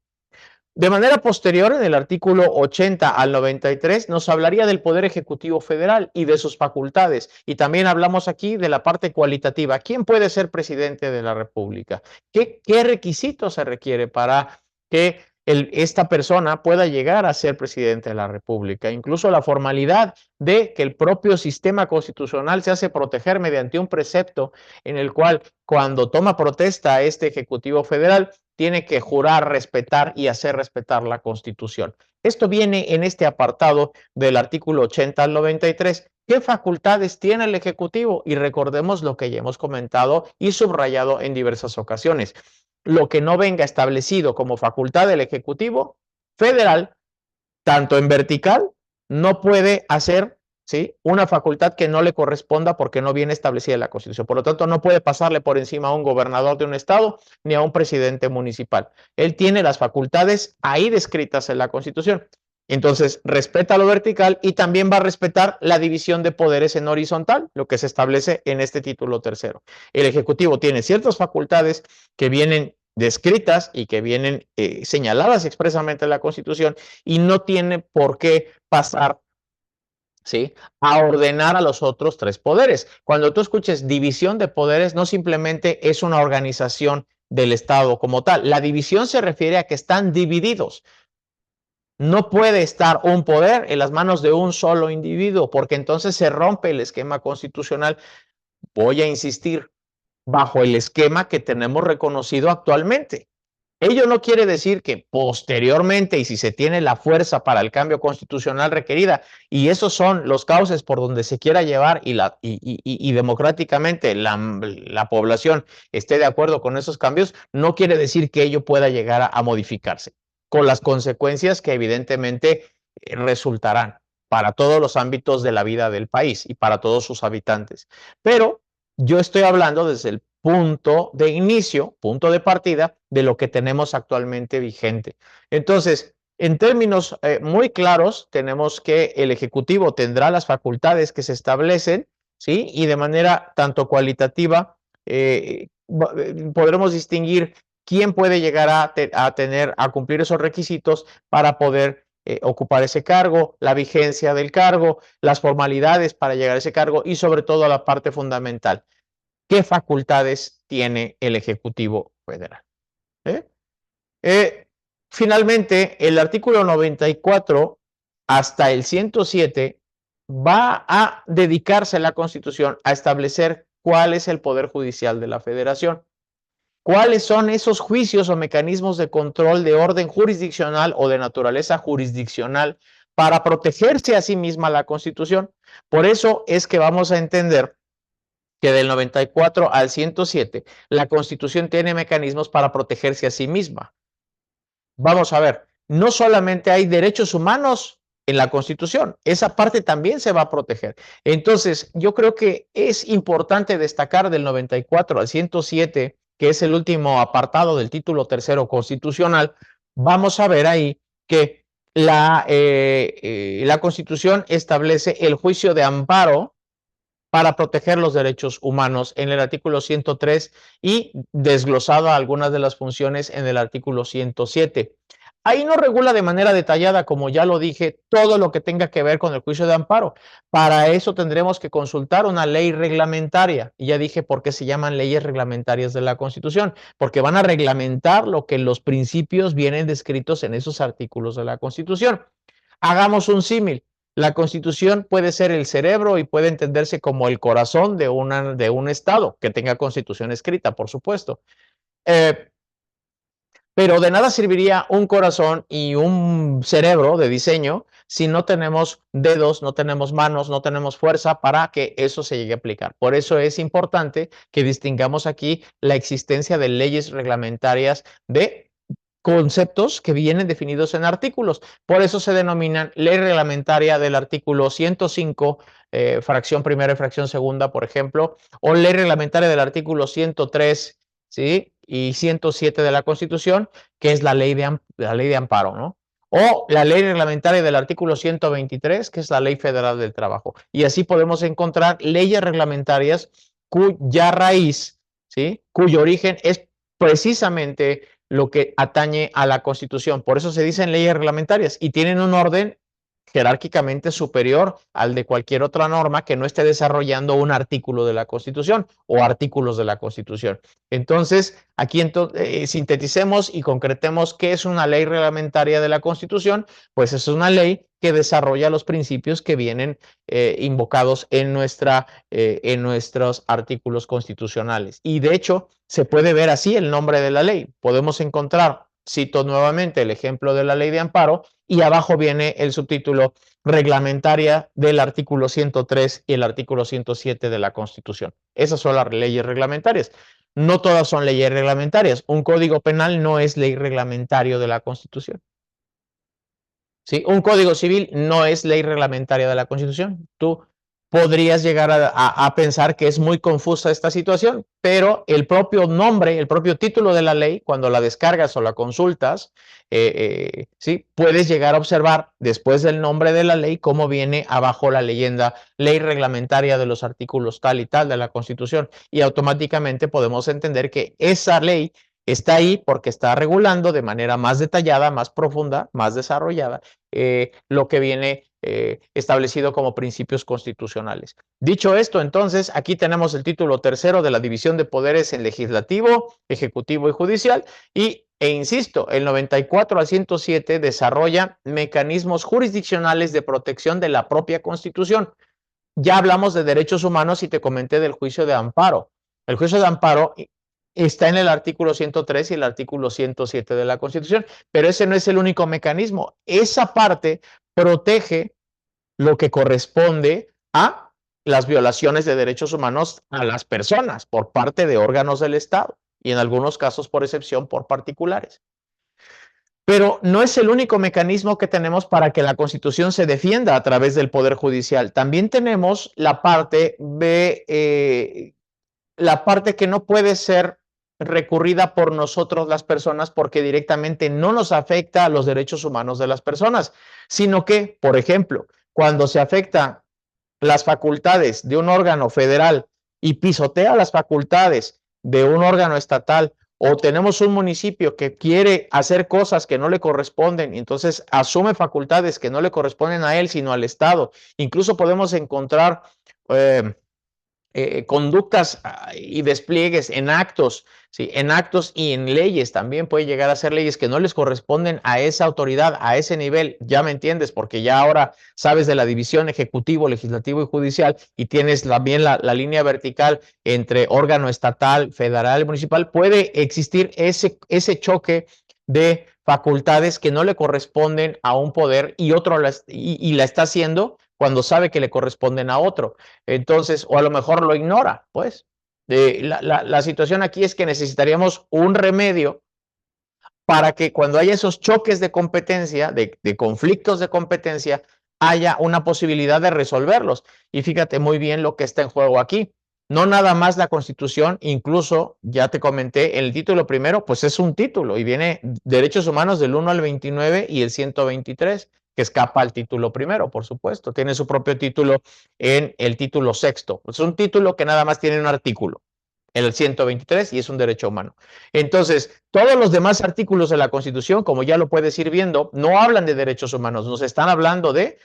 De manera posterior, en el artículo 80 al 93, nos hablaría del Poder Ejecutivo Federal y de sus facultades. Y también hablamos aquí de la parte cualitativa. ¿Quién puede ser presidente de la República? ¿Qué requisitos se requiere para que esta persona pueda llegar a ser presidente de la República? Incluso la formalidad de que el propio sistema constitucional se hace proteger mediante un precepto en el cual, cuando toma protesta este Ejecutivo Federal, tiene que jurar, respetar y hacer respetar la Constitución. Esto viene en este apartado del artículo 80 al 93. ¿Qué facultades tiene el Ejecutivo? Y recordemos lo que ya hemos comentado y subrayado en diversas ocasiones. Lo que no venga establecido como facultad del Ejecutivo Federal, tanto en vertical, no puede hacerse ¿sí? Una facultad que no le corresponda porque no viene establecida en la Constitución. Por lo tanto, no puede pasarle por encima a un gobernador de un estado ni a un presidente municipal. Él tiene las facultades ahí descritas en la Constitución. Entonces, respeta lo vertical y también va a respetar la división de poderes en horizontal, lo que se establece en este título tercero. El Ejecutivo tiene ciertas facultades que vienen descritas y que vienen señaladas expresamente en la Constitución y no tiene por qué pasar, ¿sí?, a ordenar a los otros tres poderes. Cuando tú escuches división de poderes, no simplemente es una organización del Estado como tal. La división se refiere a que están divididos. No puede estar un poder en las manos de un solo individuo, porque entonces se rompe el esquema constitucional. Voy a insistir, bajo el esquema que tenemos reconocido actualmente. Ello no quiere decir que posteriormente, y si se tiene la fuerza para el cambio constitucional requerida, y esos son los cauces por donde se quiera llevar y democráticamente la población esté de acuerdo con esos cambios, no quiere decir que ello pueda llegar a modificarse, con las consecuencias que evidentemente resultarán para todos los ámbitos de la vida del país y para todos sus habitantes. Pero yo estoy hablando desde el punto de inicio, punto de partida de lo que tenemos actualmente vigente. Entonces, en términos muy claros, tenemos que el Ejecutivo tendrá las facultades que se establecen, ¿sí? Y de manera tanto cualitativa, podremos distinguir quién puede llegar a cumplir esos requisitos para poder ocupar ese cargo, la vigencia del cargo, las formalidades para llegar a ese cargo y sobre todo la parte fundamental, qué facultades tiene el Ejecutivo Federal. ¿Eh? Finalmente, el artículo 94 hasta el 107 va a dedicarse la Constitución a establecer cuál es el Poder Judicial de la Federación. ¿Cuáles son esos juicios o mecanismos de control de orden jurisdiccional o de naturaleza jurisdiccional para protegerse a sí misma la Constitución? Por eso es que vamos a entender que del 94 al 107, la Constitución tiene mecanismos para protegerse a sí misma. Vamos a ver, no solamente hay derechos humanos en la Constitución, esa parte también se va a proteger. Entonces, yo creo que es importante destacar del 94 al 107, que es el último apartado del título tercero constitucional, vamos a ver ahí que la Constitución establece el juicio de amparo para proteger los derechos humanos en el artículo 103 y desglosado algunas de las funciones en el artículo 107. Ahí no regula de manera detallada, como ya lo dije, todo lo que tenga que ver con el juicio de amparo. Para eso tendremos que consultar una ley reglamentaria. Y ya dije por qué se llaman leyes reglamentarias de la Constitución, porque van a reglamentar lo que los principios vienen descritos en esos artículos de la Constitución. Hagamos un símil. La Constitución puede ser el cerebro y puede entenderse como el corazón de un Estado que tenga Constitución escrita, por supuesto. Pero de nada serviría un corazón y un cerebro de diseño si no tenemos dedos, no tenemos manos, no tenemos fuerza para que eso se llegue a aplicar. Por eso es importante que distingamos aquí la existencia de leyes reglamentarias de conceptos que vienen definidos en artículos. Por eso se denominan ley reglamentaria del artículo 105, fracción primera y fracción segunda, por ejemplo, o ley reglamentaria del artículo 103, ¿sí?, y 107 de la Constitución, que es la ley de amparo, ¿no? O la ley reglamentaria del artículo 123, que es la Ley Federal del Trabajo. Y así podemos encontrar leyes reglamentarias cuya raíz, ¿sí?, cuyo origen es precisamente lo que atañe a la Constitución. Por eso se dicen leyes reglamentarias y tienen un orden jerárquicamente superior al de cualquier otra norma que no esté desarrollando un artículo de la Constitución o artículos de la Constitución. Entonces, aquí sinteticemos y concretemos qué es una ley reglamentaria de la Constitución. Pues es una ley que desarrolla los principios que vienen invocados en nuestros artículos constitucionales. Y de hecho, se puede ver así el nombre de la ley. Podemos encontrar, cito nuevamente el ejemplo de la ley de amparo, y abajo viene el subtítulo reglamentaria del artículo 103 y el artículo 107 de la Constitución. Esas son las leyes reglamentarias. No todas son leyes reglamentarias. Un código penal no es ley reglamentario de la Constitución. ¿sí? Un código civil no es ley reglamentaria de la Constitución. Tú podrías llegar a pensar que es muy confusa esta situación, pero el propio nombre, el propio título de la ley, cuando la descargas o la consultas, ¿sí? Puedes llegar a observar después del nombre de la ley cómo viene abajo la leyenda ley reglamentaria de los artículos tal y tal de la Constitución, y automáticamente podemos entender que esa ley está ahí porque está regulando de manera más detallada, más profunda, más desarrollada lo que viene establecido como principios constitucionales. Dicho esto, entonces, aquí tenemos el título tercero de la división de poderes en legislativo, ejecutivo y judicial, e insisto, el 94 al 107 desarrolla mecanismos jurisdiccionales de protección de la propia Constitución. Ya hablamos de derechos humanos y te comenté del juicio de amparo. El juicio de amparo está en el artículo 103 y el artículo 107 de la Constitución, pero ese no es el único mecanismo. Esa parte protege lo que corresponde a las violaciones de derechos humanos a las personas por parte de órganos del Estado y en algunos casos, por excepción, por particulares. Pero no es el único mecanismo que tenemos para que la Constitución se defienda a través del Poder Judicial. También tenemos la parte la parte que no puede ser recurrida por nosotros las personas porque directamente no nos afecta a los derechos humanos de las personas, sino que, por ejemplo, cuando se afecta las facultades de un órgano federal y pisotea las facultades de un órgano estatal, o tenemos un municipio que quiere hacer cosas que no le corresponden, y entonces asume facultades que no le corresponden a él, sino al Estado. Incluso podemos encontrar conductas y despliegues en actos, ¿sí? En actos y en leyes también puede llegar a ser leyes que no les corresponden a esa autoridad, a ese nivel, ya me entiendes, porque ya ahora sabes de la división ejecutivo, legislativo y judicial y tienes también la línea vertical entre órgano estatal, federal y municipal. Puede existir ese choque de facultades que no le corresponden a un poder y otro y la está haciendo cuando sabe que le corresponden a otro. Entonces, o a lo mejor lo ignora, pues. La situación aquí es que necesitaríamos un remedio para que cuando haya esos choques de competencia, de conflictos de competencia, haya una posibilidad de resolverlos. Y fíjate muy bien lo que está en juego aquí. No nada más la Constitución, incluso ya te comenté, el título primero, pues es un título y viene Derechos Humanos del 1 al 29 y el 123, que escapa al título primero, por supuesto. Tiene su propio título en el título sexto. Es un título que nada más tiene un artículo, el 123, y es un derecho humano. Entonces, todos los demás artículos de la Constitución, como ya lo puedes ir viendo, no hablan de derechos humanos, nos están hablando de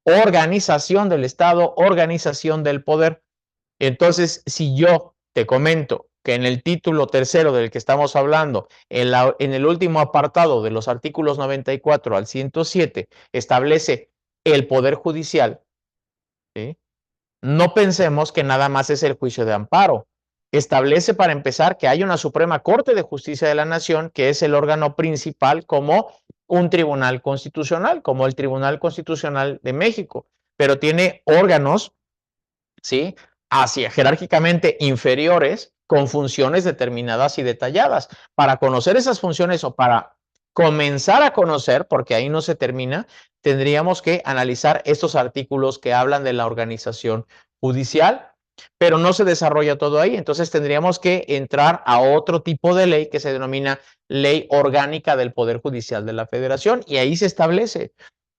organización del Estado, organización del poder. Entonces, si yo te comento que en el título tercero del que estamos hablando, en el último apartado de los artículos 94 al 107, establece el Poder Judicial, ¿sí? No pensemos que nada más es el juicio de amparo. Establece, para empezar, que hay una Suprema Corte de Justicia de la Nación, que es el órgano principal como un tribunal constitucional, como el Tribunal Constitucional de México, pero tiene órganos, ¿sí? Hacia jerárquicamente inferiores con funciones determinadas y detalladas. Para conocer esas funciones o para comenzar a conocer, porque ahí no se termina, tendríamos que analizar estos artículos que hablan de la organización judicial, pero no se desarrolla todo ahí. Entonces tendríamos que entrar a otro tipo de ley que se denomina Ley Orgánica del Poder Judicial de la Federación, y ahí se establece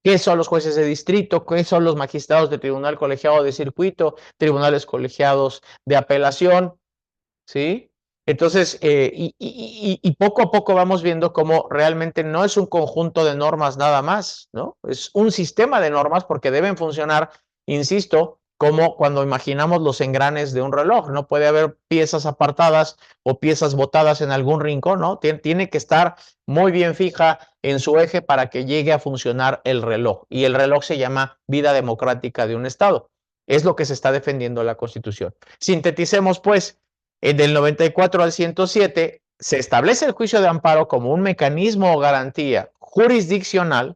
qué son los jueces de distrito, qué son los magistrados de tribunal colegiado de circuito, tribunales colegiados de apelación, ¿sí? Entonces, y poco a poco vamos viendo cómo realmente no es un conjunto de normas nada más, ¿no? Es un sistema de normas porque deben funcionar, insisto, como cuando imaginamos los engranes de un reloj. No puede haber piezas apartadas o piezas botadas en algún rincón, ¿no? Tiene que estar muy bien fija en su eje para que llegue a funcionar el reloj. Y el reloj se llama vida democrática de un Estado. Es lo que se está defendiendo la Constitución. Sinteticemos, pues, del 94 al 107 se establece el juicio de amparo como un mecanismo o garantía jurisdiccional,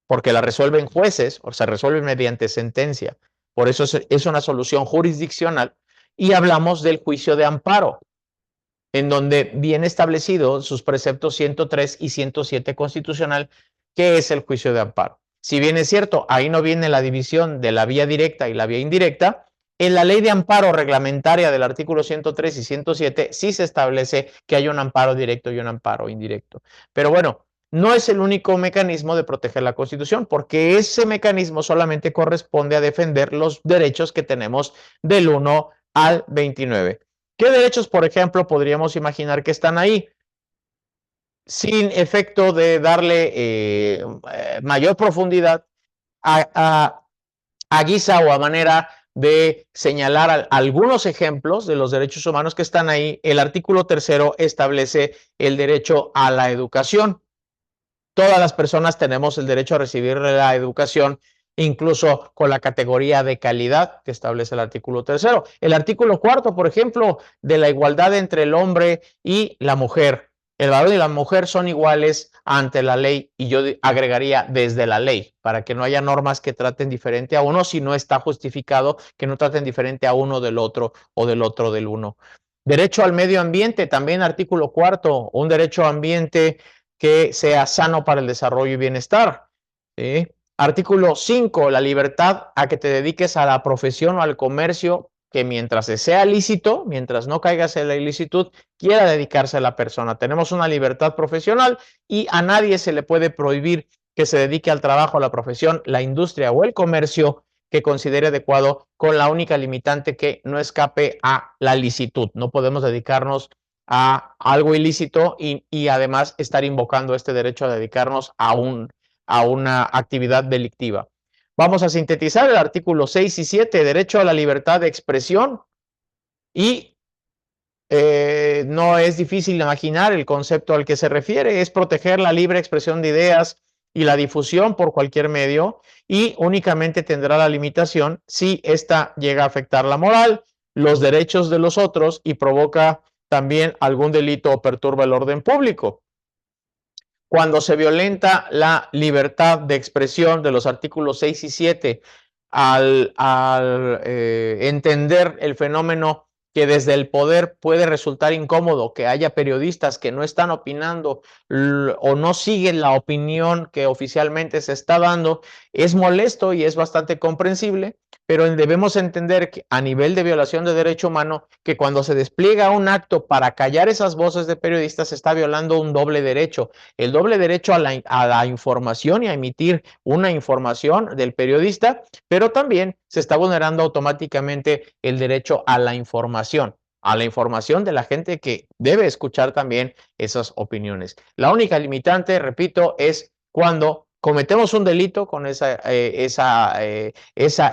porque la resuelven jueces o se resuelve mediante sentencia. Por eso es una solución jurisdiccional. Y hablamos del juicio de amparo, en donde viene establecido sus preceptos 103 y 107 constitucional, que es el juicio de amparo. Si bien es cierto, ahí no viene la división de la vía directa y la vía indirecta, en la ley de amparo reglamentaria del artículo 103 y 107 sí se establece que hay un amparo directo y un amparo indirecto. Pero bueno, no es el único mecanismo de proteger la Constitución, porque ese mecanismo solamente corresponde a defender los derechos que tenemos del 1 al 29. ¿Qué derechos, por ejemplo, podríamos imaginar que están ahí? Sin efecto de darle mayor profundidad a guisa o a manera de señalar algunos ejemplos de los derechos humanos que están ahí, el artículo 3 establece el derecho a la educación. Todas las personas tenemos el derecho a recibir la educación, incluso con la categoría de calidad que establece el artículo 3. El artículo 4, por ejemplo, de la igualdad entre el hombre y la mujer. El varón y la mujer son iguales ante la ley, y yo agregaría desde la ley, para que no haya normas que traten diferente a uno si no está justificado, que no traten diferente a uno del otro o del otro del uno. Derecho al medio ambiente, también artículo 4, un derecho al ambiente que sea sano para el desarrollo y bienestar. ¿Sí? Artículo 5, la libertad a que te dediques a la profesión o al comercio que mientras sea lícito, mientras no caigas en la ilicitud, quiera dedicarse a la persona. Tenemos una libertad profesional y a nadie se le puede prohibir que se dedique al trabajo, a la profesión, la industria o el comercio que considere adecuado, con la única limitante que no escape a la licitud. No podemos dedicarnos a algo ilícito y además estar invocando este derecho a dedicarnos a una actividad delictiva. Vamos a sintetizar el artículo 6 y 7, derecho a la libertad de expresión, y no es difícil imaginar el concepto al que se refiere, es proteger la libre expresión de ideas y la difusión por cualquier medio, y únicamente tendrá la limitación si ésta llega a afectar la moral, los derechos de los otros y provoca también algún delito o perturba el orden público. Cuando se violenta la libertad de expresión de los artículos 6 y 7 al entender el fenómeno que desde el poder puede resultar incómodo que haya periodistas que no están opinando o no siguen la opinión que oficialmente se está dando, es molesto y es bastante comprensible, pero debemos entender que a nivel de violación de derecho humano, que cuando se despliega un acto para callar esas voces de periodistas, se está violando un doble derecho: el doble derecho a la información y a emitir una información del periodista, pero también se está vulnerando automáticamente el derecho a la información de la gente que debe escuchar también esas opiniones. La única limitante, repito, es cuando cometemos un delito con esa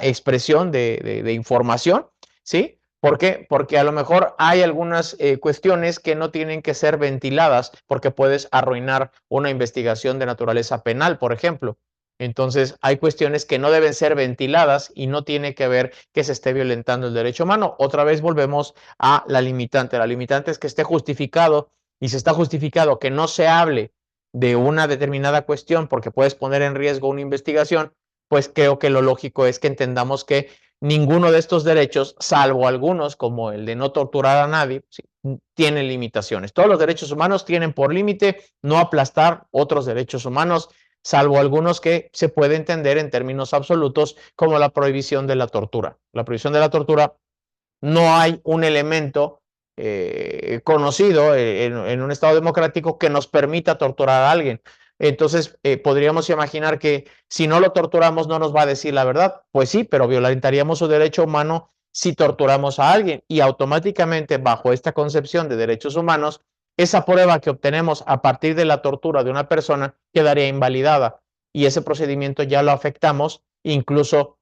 expresión de información, ¿sí? ¿Por qué? Porque a lo mejor hay algunas cuestiones que no tienen que ser ventiladas porque puedes arruinar una investigación de naturaleza penal, por ejemplo. Entonces, hay cuestiones que no deben ser ventiladas y no tiene que ver que se esté violentando el derecho humano. Otra vez volvemos a la limitante. La limitante es que esté justificado, y si está justificado que no se hable de una determinada cuestión porque puedes poner en riesgo una investigación, pues creo que lo lógico es que entendamos que ninguno de estos derechos, salvo algunos como el de no torturar a nadie, sí, tienen limitaciones. Todos los derechos humanos tienen por límite no aplastar otros derechos humanos, salvo algunos que se puede entender en términos absolutos como la prohibición de la tortura. La prohibición de la tortura, no hay un elemento conocido en un Estado democrático que nos permita torturar a alguien. Entonces, podríamos imaginar que si no lo torturamos no nos va a decir la verdad. Pues sí, pero violentaríamos su derecho humano si torturamos a alguien, y automáticamente, bajo esta concepción de derechos humanos, esa prueba que obtenemos a partir de la tortura de una persona quedaría invalidada, y ese procedimiento ya lo afectamos incluso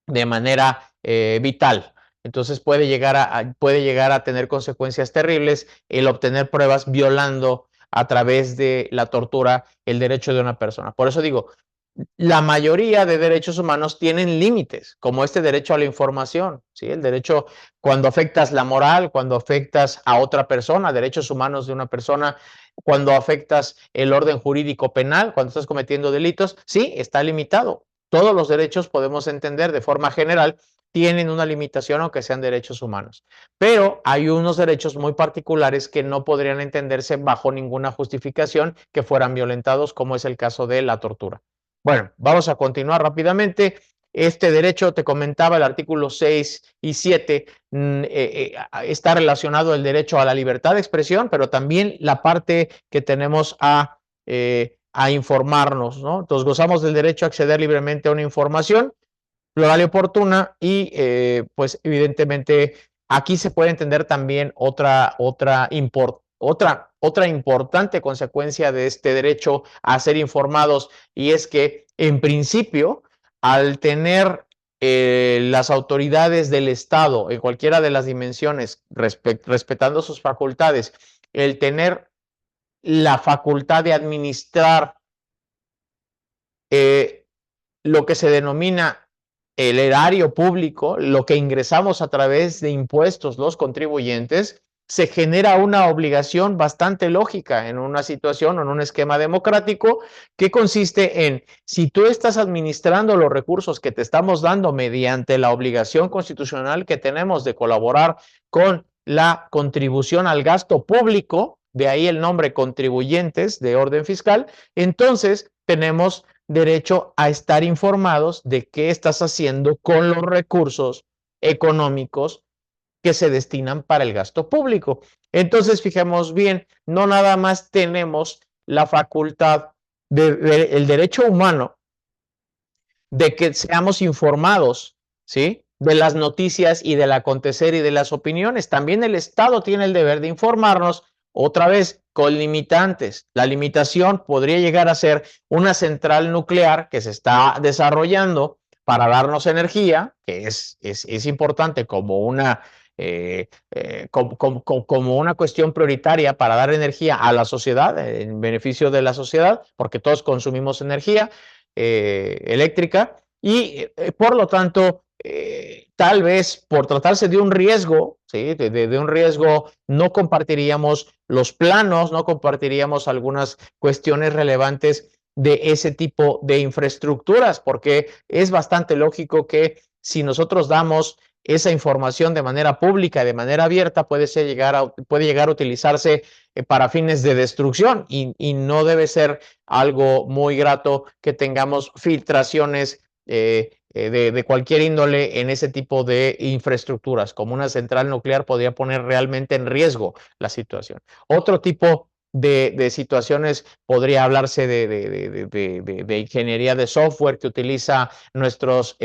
de manera vital. Entonces puede llegar a tener consecuencias terribles el obtener pruebas violando a través de la tortura el derecho de una persona. Por eso digo, la mayoría de derechos humanos tienen límites, como este derecho a la información, ¿sí? El derecho cuando afectas la moral, cuando afectas a otra persona, derechos humanos de una persona, cuando afectas el orden jurídico penal, cuando estás cometiendo delitos, sí, está limitado. Todos los derechos, podemos entender de forma general, tienen una limitación aunque sean derechos humanos, pero hay unos derechos muy particulares que no podrían entenderse bajo ninguna justificación que fueran violentados, como es el caso de la tortura. Bueno, vamos a continuar rápidamente. Este derecho, te comentaba, el artículo 6 y 7, está relacionado el derecho a la libertad de expresión, pero también la parte que tenemos a informarnos, ¿no? Entonces, gozamos del derecho a acceder libremente a una información plural y oportuna y, pues, evidentemente, aquí se puede entender también otra importante consecuencia de este derecho a ser informados, y es que, en principio, al tener las autoridades del Estado en cualquiera de las dimensiones, respetando sus facultades, el tener la facultad de administrar lo que se denomina el erario público, lo que ingresamos a través de impuestos los contribuyentes, se genera una obligación bastante lógica en una situación o en un esquema democrático que consiste en, si tú estás administrando los recursos que te estamos dando mediante la obligación constitucional que tenemos de colaborar con la contribución al gasto público, de ahí el nombre contribuyentes de orden fiscal, entonces tenemos derecho a estar informados de qué estás haciendo con los recursos económicos que se destinan para el gasto público. Entonces, fijemos bien, no nada más tenemos la facultad el derecho humano de que seamos informados, ¿sí? De las noticias y del acontecer y de las opiniones. También el Estado tiene el deber de informarnos, otra vez, con limitantes. La limitación podría llegar a ser una central nuclear que se está desarrollando para darnos energía, que es importante como como una cuestión prioritaria para dar energía a la sociedad, en beneficio de la sociedad, porque todos consumimos energía eléctrica y, por lo tanto, tal vez por tratarse de un riesgo, ¿sí? de un riesgo, no compartiríamos los planos, no compartiríamos algunas cuestiones relevantes de ese tipo de infraestructuras, porque es bastante lógico que si nosotros damos esa información de manera pública, de manera abierta, puede llegar a utilizarse para fines de destrucción y no debe ser algo muy grato que tengamos filtraciones de cualquier índole en ese tipo de infraestructuras, como una central nuclear podría poner realmente en riesgo la situación. Otro tipo de situaciones podría hablarse de ingeniería de software que utiliza nuestros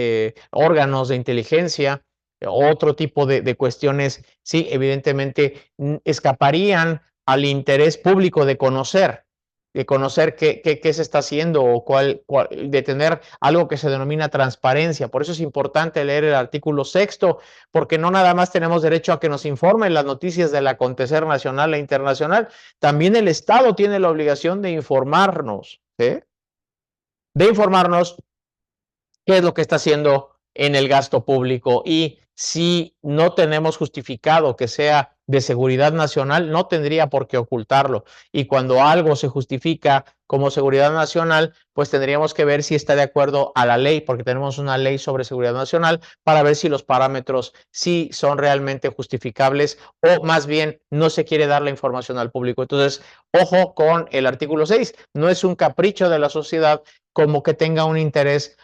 órganos de inteligencia. Otro tipo de cuestiones, sí, evidentemente escaparían al interés público de conocer qué se está haciendo o de tener algo que se denomina transparencia. Por eso es importante leer el artículo 6º, porque no nada más tenemos derecho a que nos informen las noticias del acontecer nacional e internacional, también el Estado tiene la obligación de informarnos, ¿sí? De informarnos qué es lo que está haciendo en el gasto público, y si no tenemos justificado que sea de seguridad nacional, no tendría por qué ocultarlo. Y cuando algo se justifica como seguridad nacional, pues tendríamos que ver si está de acuerdo a la ley, porque tenemos una ley sobre seguridad nacional para ver si los parámetros sí son realmente justificables o más bien no se quiere dar la información al público. Entonces, ojo con el artículo 6, no es un capricho de la sociedad como que tenga un interés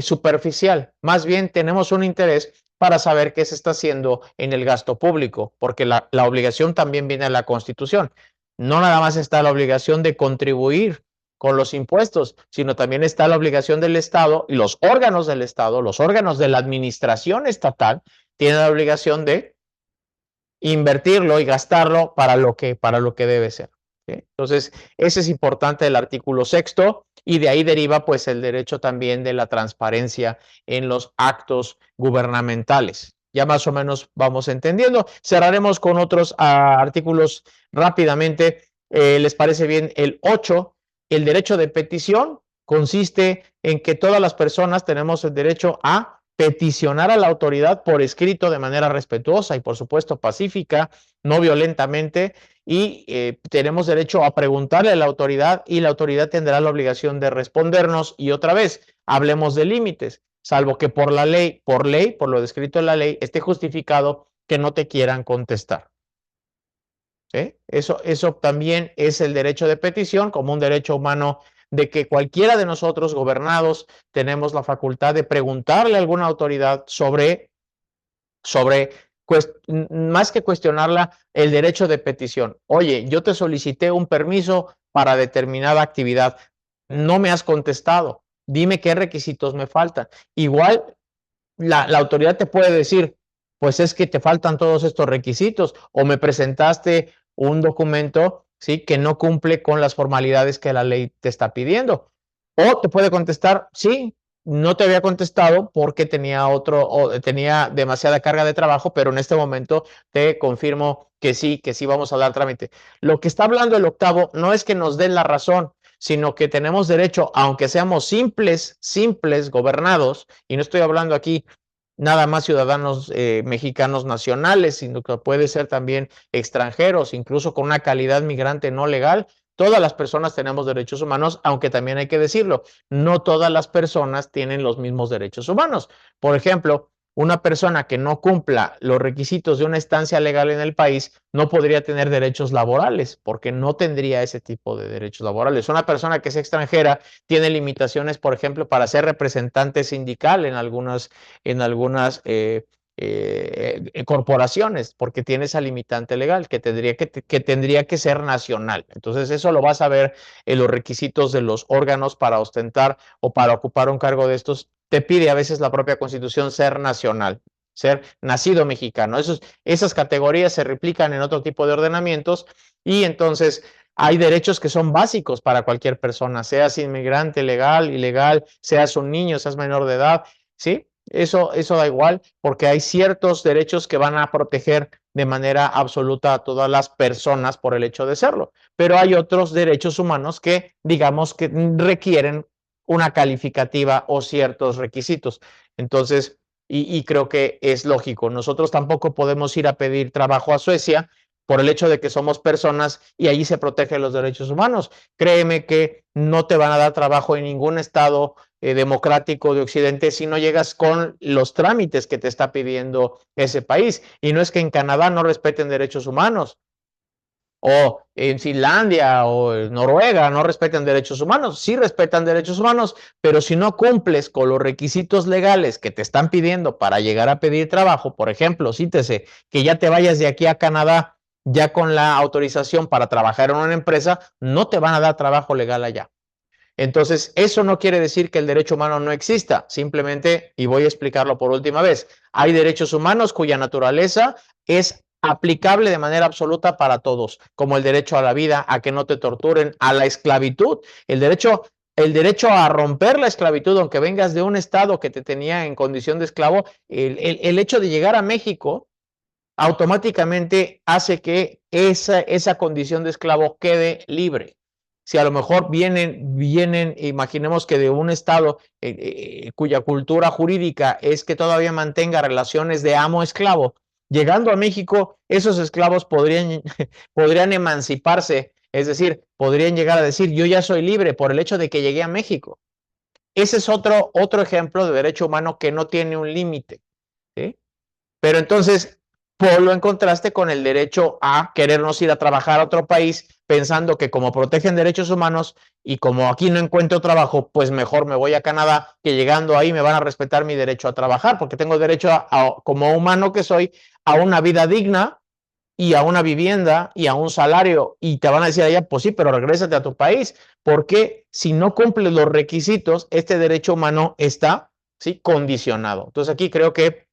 superficial. Más bien tenemos un interés para saber qué se está haciendo en el gasto público, porque la obligación también viene a la Constitución. No nada más está la obligación de contribuir con los impuestos, sino también está la obligación del Estado y los órganos del Estado, los órganos de la administración estatal, tienen la obligación de invertirlo y gastarlo para lo que debe ser. ¿Sí? Entonces, ese es importante el artículo 6º, y de ahí deriva pues el derecho también de la transparencia en los actos gubernamentales. Ya más o menos vamos entendiendo. Cerraremos con otros artículos rápidamente. ¿Les parece bien el 8? El derecho de petición consiste en que todas las personas tenemos el derecho a peticionar a la autoridad por escrito de manera respetuosa y, por supuesto, pacífica, no violentamente, y tenemos derecho a preguntarle a la autoridad y la autoridad tendrá la obligación de respondernos. Y otra vez, hablemos de límites, salvo que por ley, por lo descrito en la ley, esté justificado que no te quieran contestar. ¿Sí? Eso también es el derecho de petición como un derecho humano de que cualquiera de nosotros, gobernados, tenemos la facultad de preguntarle a alguna autoridad sobre más que cuestionarla, el derecho de petición. Oye, yo te solicité un permiso para determinada actividad, no me has contestado, dime qué requisitos me faltan. Igual la autoridad te puede decir, pues es que te faltan todos estos requisitos o me presentaste un documento, ¿sí?, que no cumple con las formalidades que la ley te está pidiendo. O te puede contestar, sí, no te había contestado porque tenía demasiada carga de trabajo, pero en este momento te confirmo que sí vamos a dar trámite. Lo que está hablando el octavo no es que nos den la razón, sino que tenemos derecho, aunque seamos simples gobernados, y no estoy hablando aquí nada más ciudadanos mexicanos nacionales, sino que puede ser también extranjeros, incluso con una calidad migrante no legal. Todas las personas tenemos derechos humanos, aunque también hay que decirlo, no todas las personas tienen los mismos derechos humanos. Por ejemplo, una persona que no cumpla los requisitos de una estancia legal en el país no podría tener derechos laborales, porque no tendría ese tipo de derechos laborales. Una persona que es extranjera tiene limitaciones, por ejemplo, para ser representante sindical en algunas corporaciones, porque tiene esa limitante legal que tendría que ser nacional. Entonces, eso lo vas a ver en los requisitos de los órganos para ostentar o para ocupar un cargo de estos. Te pide a veces la propia Constitución ser nacional, ser nacido mexicano. Esas categorías se replican en otro tipo de ordenamientos y entonces hay derechos que son básicos para cualquier persona, seas inmigrante, legal, ilegal, seas un niño, seas menor de edad, ¿sí? Eso da igual porque hay ciertos derechos que van a proteger de manera absoluta a todas las personas por el hecho de serlo, pero hay otros derechos humanos que, digamos, que requieren una calificativa o ciertos requisitos. Entonces, y creo que es lógico, nosotros tampoco podemos ir a pedir trabajo a Suecia por el hecho de que somos personas y allí se protegen los derechos humanos. Créeme que no te van a dar trabajo en ningún estado democrático de Occidente si no llegas con los trámites que te está pidiendo ese país. Y no es que en Canadá no respeten derechos humanos, o en Finlandia o en Noruega no respetan derechos humanos, sí respetan derechos humanos, pero si no cumples con los requisitos legales que te están pidiendo para llegar a pedir trabajo, por ejemplo, cítese que ya te vayas de aquí a Canadá ya con la autorización para trabajar en una empresa, no te van a dar trabajo legal allá. Entonces, eso no quiere decir que el derecho humano no exista, simplemente, y voy a explicarlo por última vez, hay derechos humanos cuya naturaleza es aplicable de manera absoluta para todos, como el derecho a la vida, a que no te torturen, a la esclavitud, el derecho a romper la esclavitud, aunque vengas de un estado que te tenía en condición de esclavo, el hecho de llegar a México automáticamente hace que esa condición de esclavo quede libre. Si a lo mejor vienen, imaginemos que de un estado cuya cultura jurídica es que todavía mantenga relaciones de amo-esclavo, llegando a México, esos esclavos podrían emanciparse, es decir, podrían llegar a decir, yo ya soy libre por el hecho de que llegué a México. Ese es otro ejemplo de derecho humano que no tiene un límite, ¿sí? Pero entonces, ponlo en contraste con el derecho a querernos ir a trabajar a otro país pensando que como protegen derechos humanos y como aquí no encuentro trabajo, pues mejor me voy a Canadá, que llegando ahí me van a respetar mi derecho a trabajar, porque tengo derecho como humano que soy, a una vida digna y a una vivienda y a un salario. Y te van a decir allá, pues sí, pero regrésate a tu país, porque si no cumples los requisitos, este derecho humano está, ¿sí?, condicionado. Entonces aquí creo que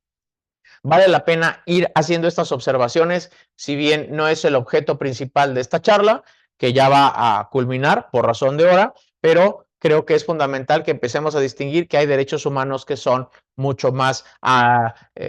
vale la pena ir haciendo estas observaciones, si bien no es el objeto principal de esta charla, que ya va a culminar por razón de hora, pero creo que es fundamental que empecemos a distinguir que hay derechos humanos que son mucho más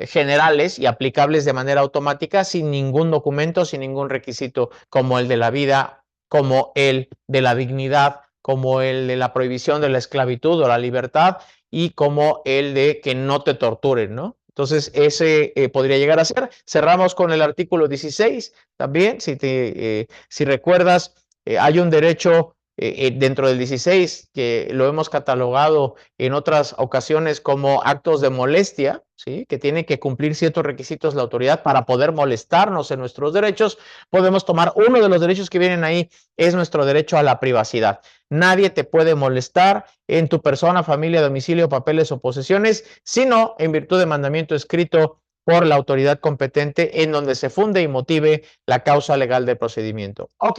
generales y aplicables de manera automática sin ningún documento, sin ningún requisito, como el de la vida, como el de la dignidad, como el de la prohibición de la esclavitud o la libertad y como el de que no te torturen, ¿no? Entonces, ese podría llegar a ser. Cerramos con el artículo 16 también. Si recuerdas, hay un derecho dentro del 16, que lo hemos catalogado en otras ocasiones como actos de molestia, ¿sí? Que tiene que cumplir ciertos requisitos la autoridad para poder molestarnos en nuestros derechos, podemos tomar uno de los derechos que vienen ahí, es nuestro derecho a la privacidad. Nadie te puede molestar en tu persona, familia, domicilio, papeles o posesiones, sino en virtud de mandamiento escrito por la autoridad competente en donde se funde y motive la causa legal del procedimiento. Ok,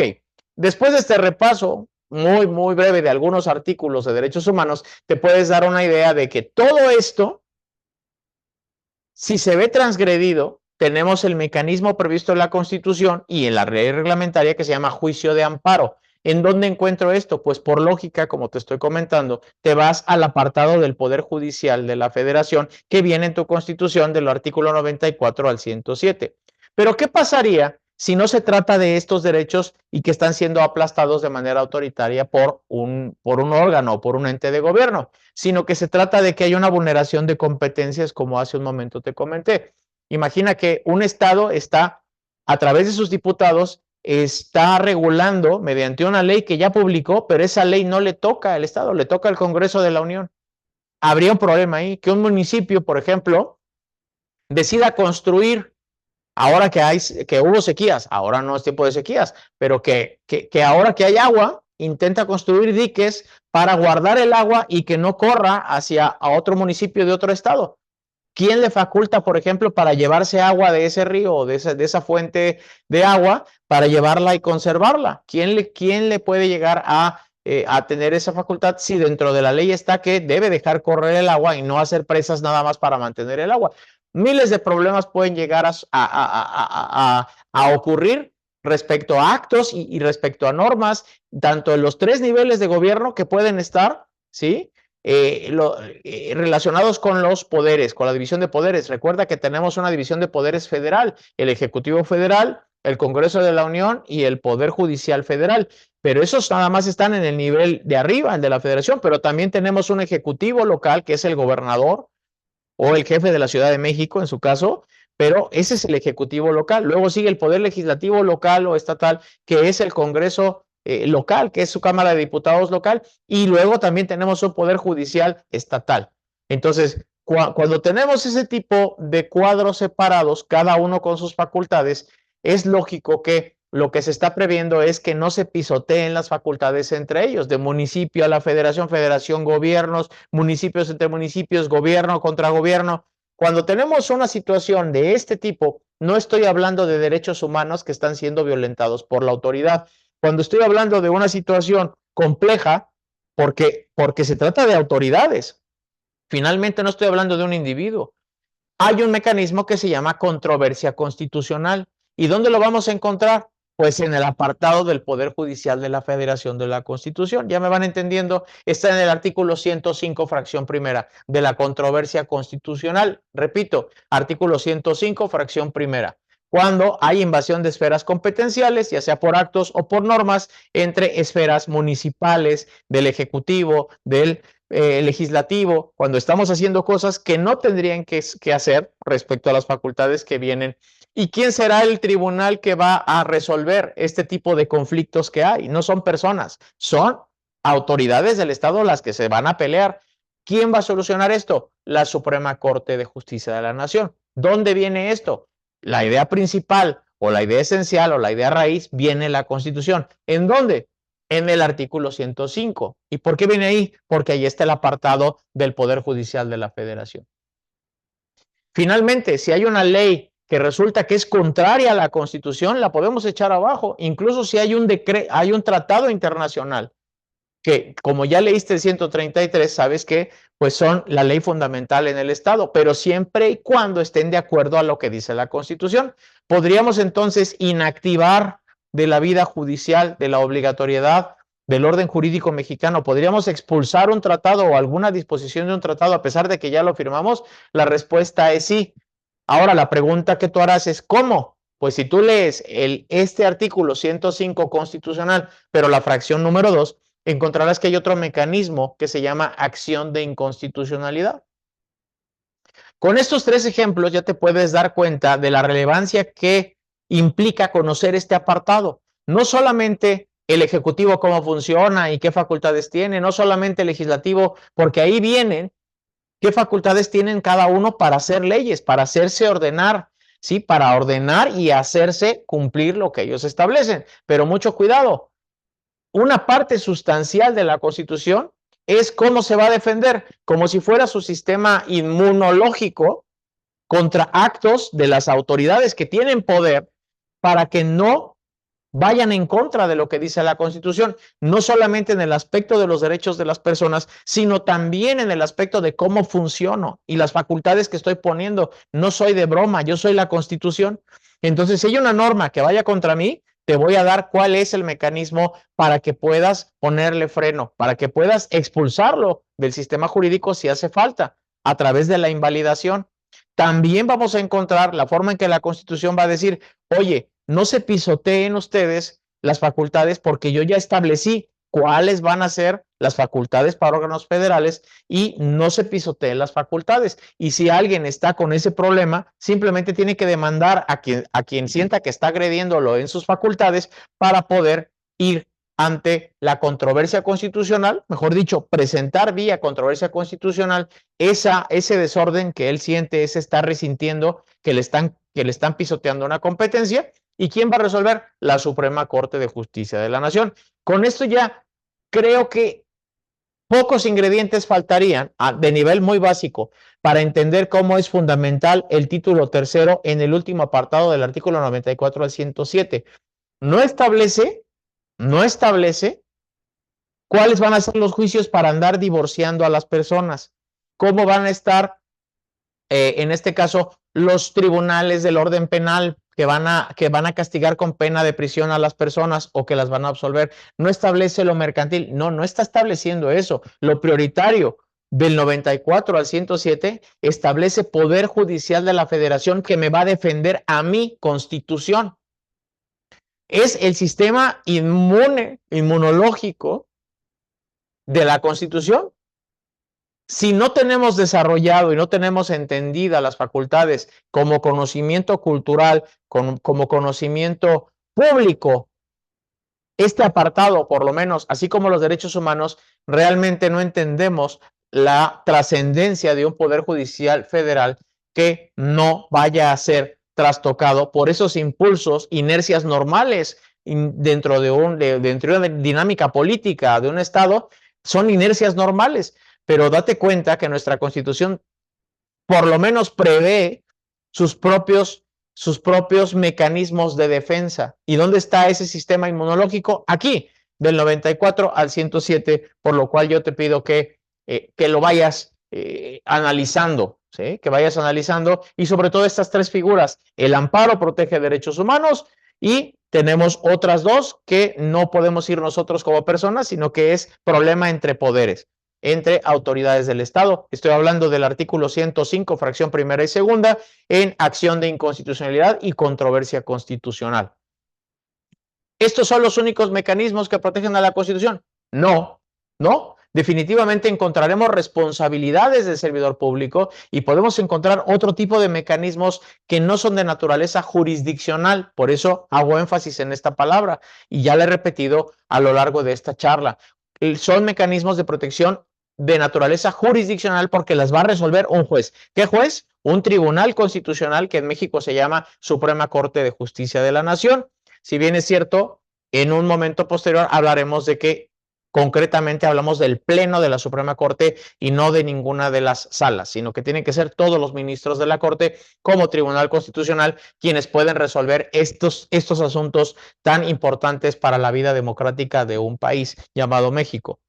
después de este repaso muy breve de algunos artículos de derechos humanos, te puedes dar una idea de que todo esto, si se ve transgredido, tenemos el mecanismo previsto en la Constitución y en la ley reglamentaria que se llama juicio de amparo. ¿En dónde encuentro esto? Pues por lógica, como te estoy comentando, te vas al apartado del Poder Judicial de la Federación que viene en tu Constitución del artículo 94 al 107. Pero ¿qué pasaría si no se trata de estos derechos y que están siendo aplastados de manera autoritaria por un órgano o por un ente de gobierno, sino que se trata de que hay una vulneración de competencias, como hace un momento te comenté? Imagina que un Estado está, a través de sus diputados, está regulando mediante una ley que ya publicó, pero esa ley no le toca al Estado, le toca al Congreso de la Unión. Habría un problema ahí, que un municipio, por ejemplo, decida construir, ahora que hubo sequías, ahora no es tiempo de sequías, pero que ahora que hay agua, intenta construir diques para guardar el agua y que no corra hacia a otro municipio de otro estado. ¿Quién le faculta, por ejemplo, para llevarse agua de ese río o de esa fuente de agua para llevarla y conservarla? ¿Quién le puede llegar a tener esa facultad si dentro de la ley está que debe dejar correr el agua y no hacer presas nada más para mantener el agua? Miles de problemas pueden llegar a ocurrir respecto a actos y respecto a normas, tanto en los tres niveles de gobierno que pueden estar, ¿sí? Relacionados con los poderes, con la división de poderes. Recuerda que tenemos una división de poderes federal, el Ejecutivo Federal, el Congreso de la Unión y el Poder Judicial Federal. Pero esos nada más están en el nivel de arriba, el de la Federación, pero también tenemos un Ejecutivo local, que es el gobernador o el jefe de la Ciudad de México, en su caso, pero ese es el Ejecutivo local. Luego sigue el Poder Legislativo local o estatal, que es el Congreso local, que es su Cámara de Diputados local, y luego también tenemos un Poder Judicial estatal. Entonces, cuando tenemos ese tipo de cuadros separados, cada uno con sus facultades, es lógico que lo que se está previendo es que no se pisoteen las facultades entre ellos, de municipio a la federación, federación, gobiernos, municipios entre municipios, gobierno contra gobierno. Cuando tenemos una situación de este tipo, no estoy hablando de derechos humanos que están siendo violentados por la autoridad. Cuando estoy hablando de una situación compleja, porque se trata de autoridades, finalmente no estoy hablando de un individuo. Hay un mecanismo que se llama controversia constitucional. ¿Y dónde lo vamos a encontrar? Pues en el apartado del Poder Judicial de la Federación de la Constitución. Ya me van entendiendo, está en el artículo 105, fracción primera, de la controversia constitucional. Repito, artículo 105, fracción primera. Cuando hay invasión de esferas competenciales, ya sea por actos o por normas, entre esferas municipales, del Ejecutivo, del legislativo, cuando estamos haciendo cosas que no tendrían que hacer respecto a las facultades que vienen. ¿Y quién será el tribunal que va a resolver este tipo de conflictos que hay? No son personas, son autoridades del Estado las que se van a pelear. ¿Quién va a solucionar esto? La Suprema Corte de Justicia de la Nación. ¿Dónde viene esto? La idea principal o la idea esencial o la idea raíz viene en la Constitución. ¿En dónde? En el artículo 105. ¿Y por qué viene ahí? Porque ahí está el apartado del Poder Judicial de la Federación. Finalmente, si hay una ley que resulta que es contraria a la Constitución, la podemos echar abajo, incluso si hay un tratado internacional que, como ya leíste el 133, sabes que pues son la ley fundamental en el Estado, pero siempre y cuando estén de acuerdo a lo que dice la Constitución. Podríamos entonces inactivar de la vida judicial, de la obligatoriedad del orden jurídico mexicano. ¿Podríamos expulsar un tratado o alguna disposición de un tratado a pesar de que ya lo firmamos? La respuesta es sí. Ahora, la pregunta que tú harás es ¿cómo? Pues si tú lees este artículo 105 constitucional, pero la fracción número 2, encontrarás que hay otro mecanismo que se llama acción de inconstitucionalidad. Con estos tres ejemplos ya te puedes dar cuenta de la relevancia que implica conocer este apartado. No solamente el Ejecutivo cómo funciona y qué facultades tiene, no solamente el Legislativo, porque ahí vienen qué facultades tienen cada uno para hacer leyes, para hacerse ordenar, ¿sí? Para ordenar y hacerse cumplir lo que ellos establecen. Pero mucho cuidado, una parte sustancial de la Constitución es cómo se va a defender, como si fuera su sistema inmunológico contra actos de las autoridades que tienen poder para que no vayan en contra de lo que dice la Constitución, no solamente en el aspecto de los derechos de las personas, sino también en el aspecto de cómo funciono y las facultades que estoy poniendo. No soy de broma, yo soy la Constitución. Entonces, si hay una norma que vaya contra mí, te voy a dar cuál es el mecanismo para que puedas ponerle freno, para que puedas expulsarlo del sistema jurídico si hace falta, a través de la invalidación. También vamos a encontrar la forma en que la Constitución va a decir, oye, no se pisoteen ustedes las facultades porque yo ya establecí cuáles van a ser las facultades para órganos federales y no se pisoteen las facultades. Y si alguien está con ese problema, simplemente tiene que demandar a quien sienta que está agrediéndolo en sus facultades para poder ir ante la controversia constitucional, mejor dicho, presentar vía controversia constitucional ese desorden que él siente, ese está resintiendo que le están pisoteando una competencia. ¿Y quién va a resolver? La Suprema Corte de Justicia de la Nación. Con esto ya creo que pocos ingredientes faltarían de nivel muy básico para entender cómo es fundamental el título tercero en el último apartado del artículo 94 al 107. No establece cuáles van a ser los juicios para andar divorciando a las personas, cómo van a estar, en este caso, los tribunales del orden penal que van a castigar con pena de prisión a las personas o que las van a absolver. No establece lo mercantil, no está estableciendo eso. Lo prioritario del 94 al 107 establece Poder Judicial de la Federación que me va a defender a mi Constitución. Es el sistema inmunológico de la Constitución. Si no tenemos desarrollado y no tenemos entendidas las facultades como conocimiento cultural, como conocimiento público, este apartado, por lo menos, así como los derechos humanos, realmente no entendemos la trascendencia de un poder judicial federal que no vaya a ser trastocado por esos impulsos, inercias normales dentro de una dinámica política de un Estado, son inercias normales. Pero date cuenta que nuestra Constitución por lo menos prevé sus propios mecanismos de defensa. ¿Y dónde está ese sistema inmunológico? Aquí, del 94 al 107, por lo cual yo te pido que lo vayas analizando, ¿sí? Que vayas analizando, y sobre todo estas tres figuras: el amparo protege derechos humanos, y tenemos otras dos que no podemos ir nosotros como personas, sino que es problema entre poderes, entre autoridades del Estado. Estoy hablando del artículo 105, fracción primera y segunda, en acción de inconstitucionalidad y controversia constitucional. ¿Estos son los únicos mecanismos que protegen a la Constitución? No. Definitivamente encontraremos responsabilidades del servidor público y podemos encontrar otro tipo de mecanismos que no son de naturaleza jurisdiccional. Por eso hago énfasis en esta palabra y ya la he repetido a lo largo de esta charla. Son mecanismos de protección de naturaleza jurisdiccional porque las va a resolver un juez. ¿Qué juez? Un tribunal constitucional que en México se llama Suprema Corte de Justicia de la Nación. Si bien es cierto, en un momento posterior hablaremos de que concretamente hablamos del pleno de la Suprema Corte y no de ninguna de las salas, sino que tienen que ser todos los ministros de la Corte como Tribunal Constitucional quienes pueden resolver estos asuntos tan importantes para la vida democrática de un país llamado México.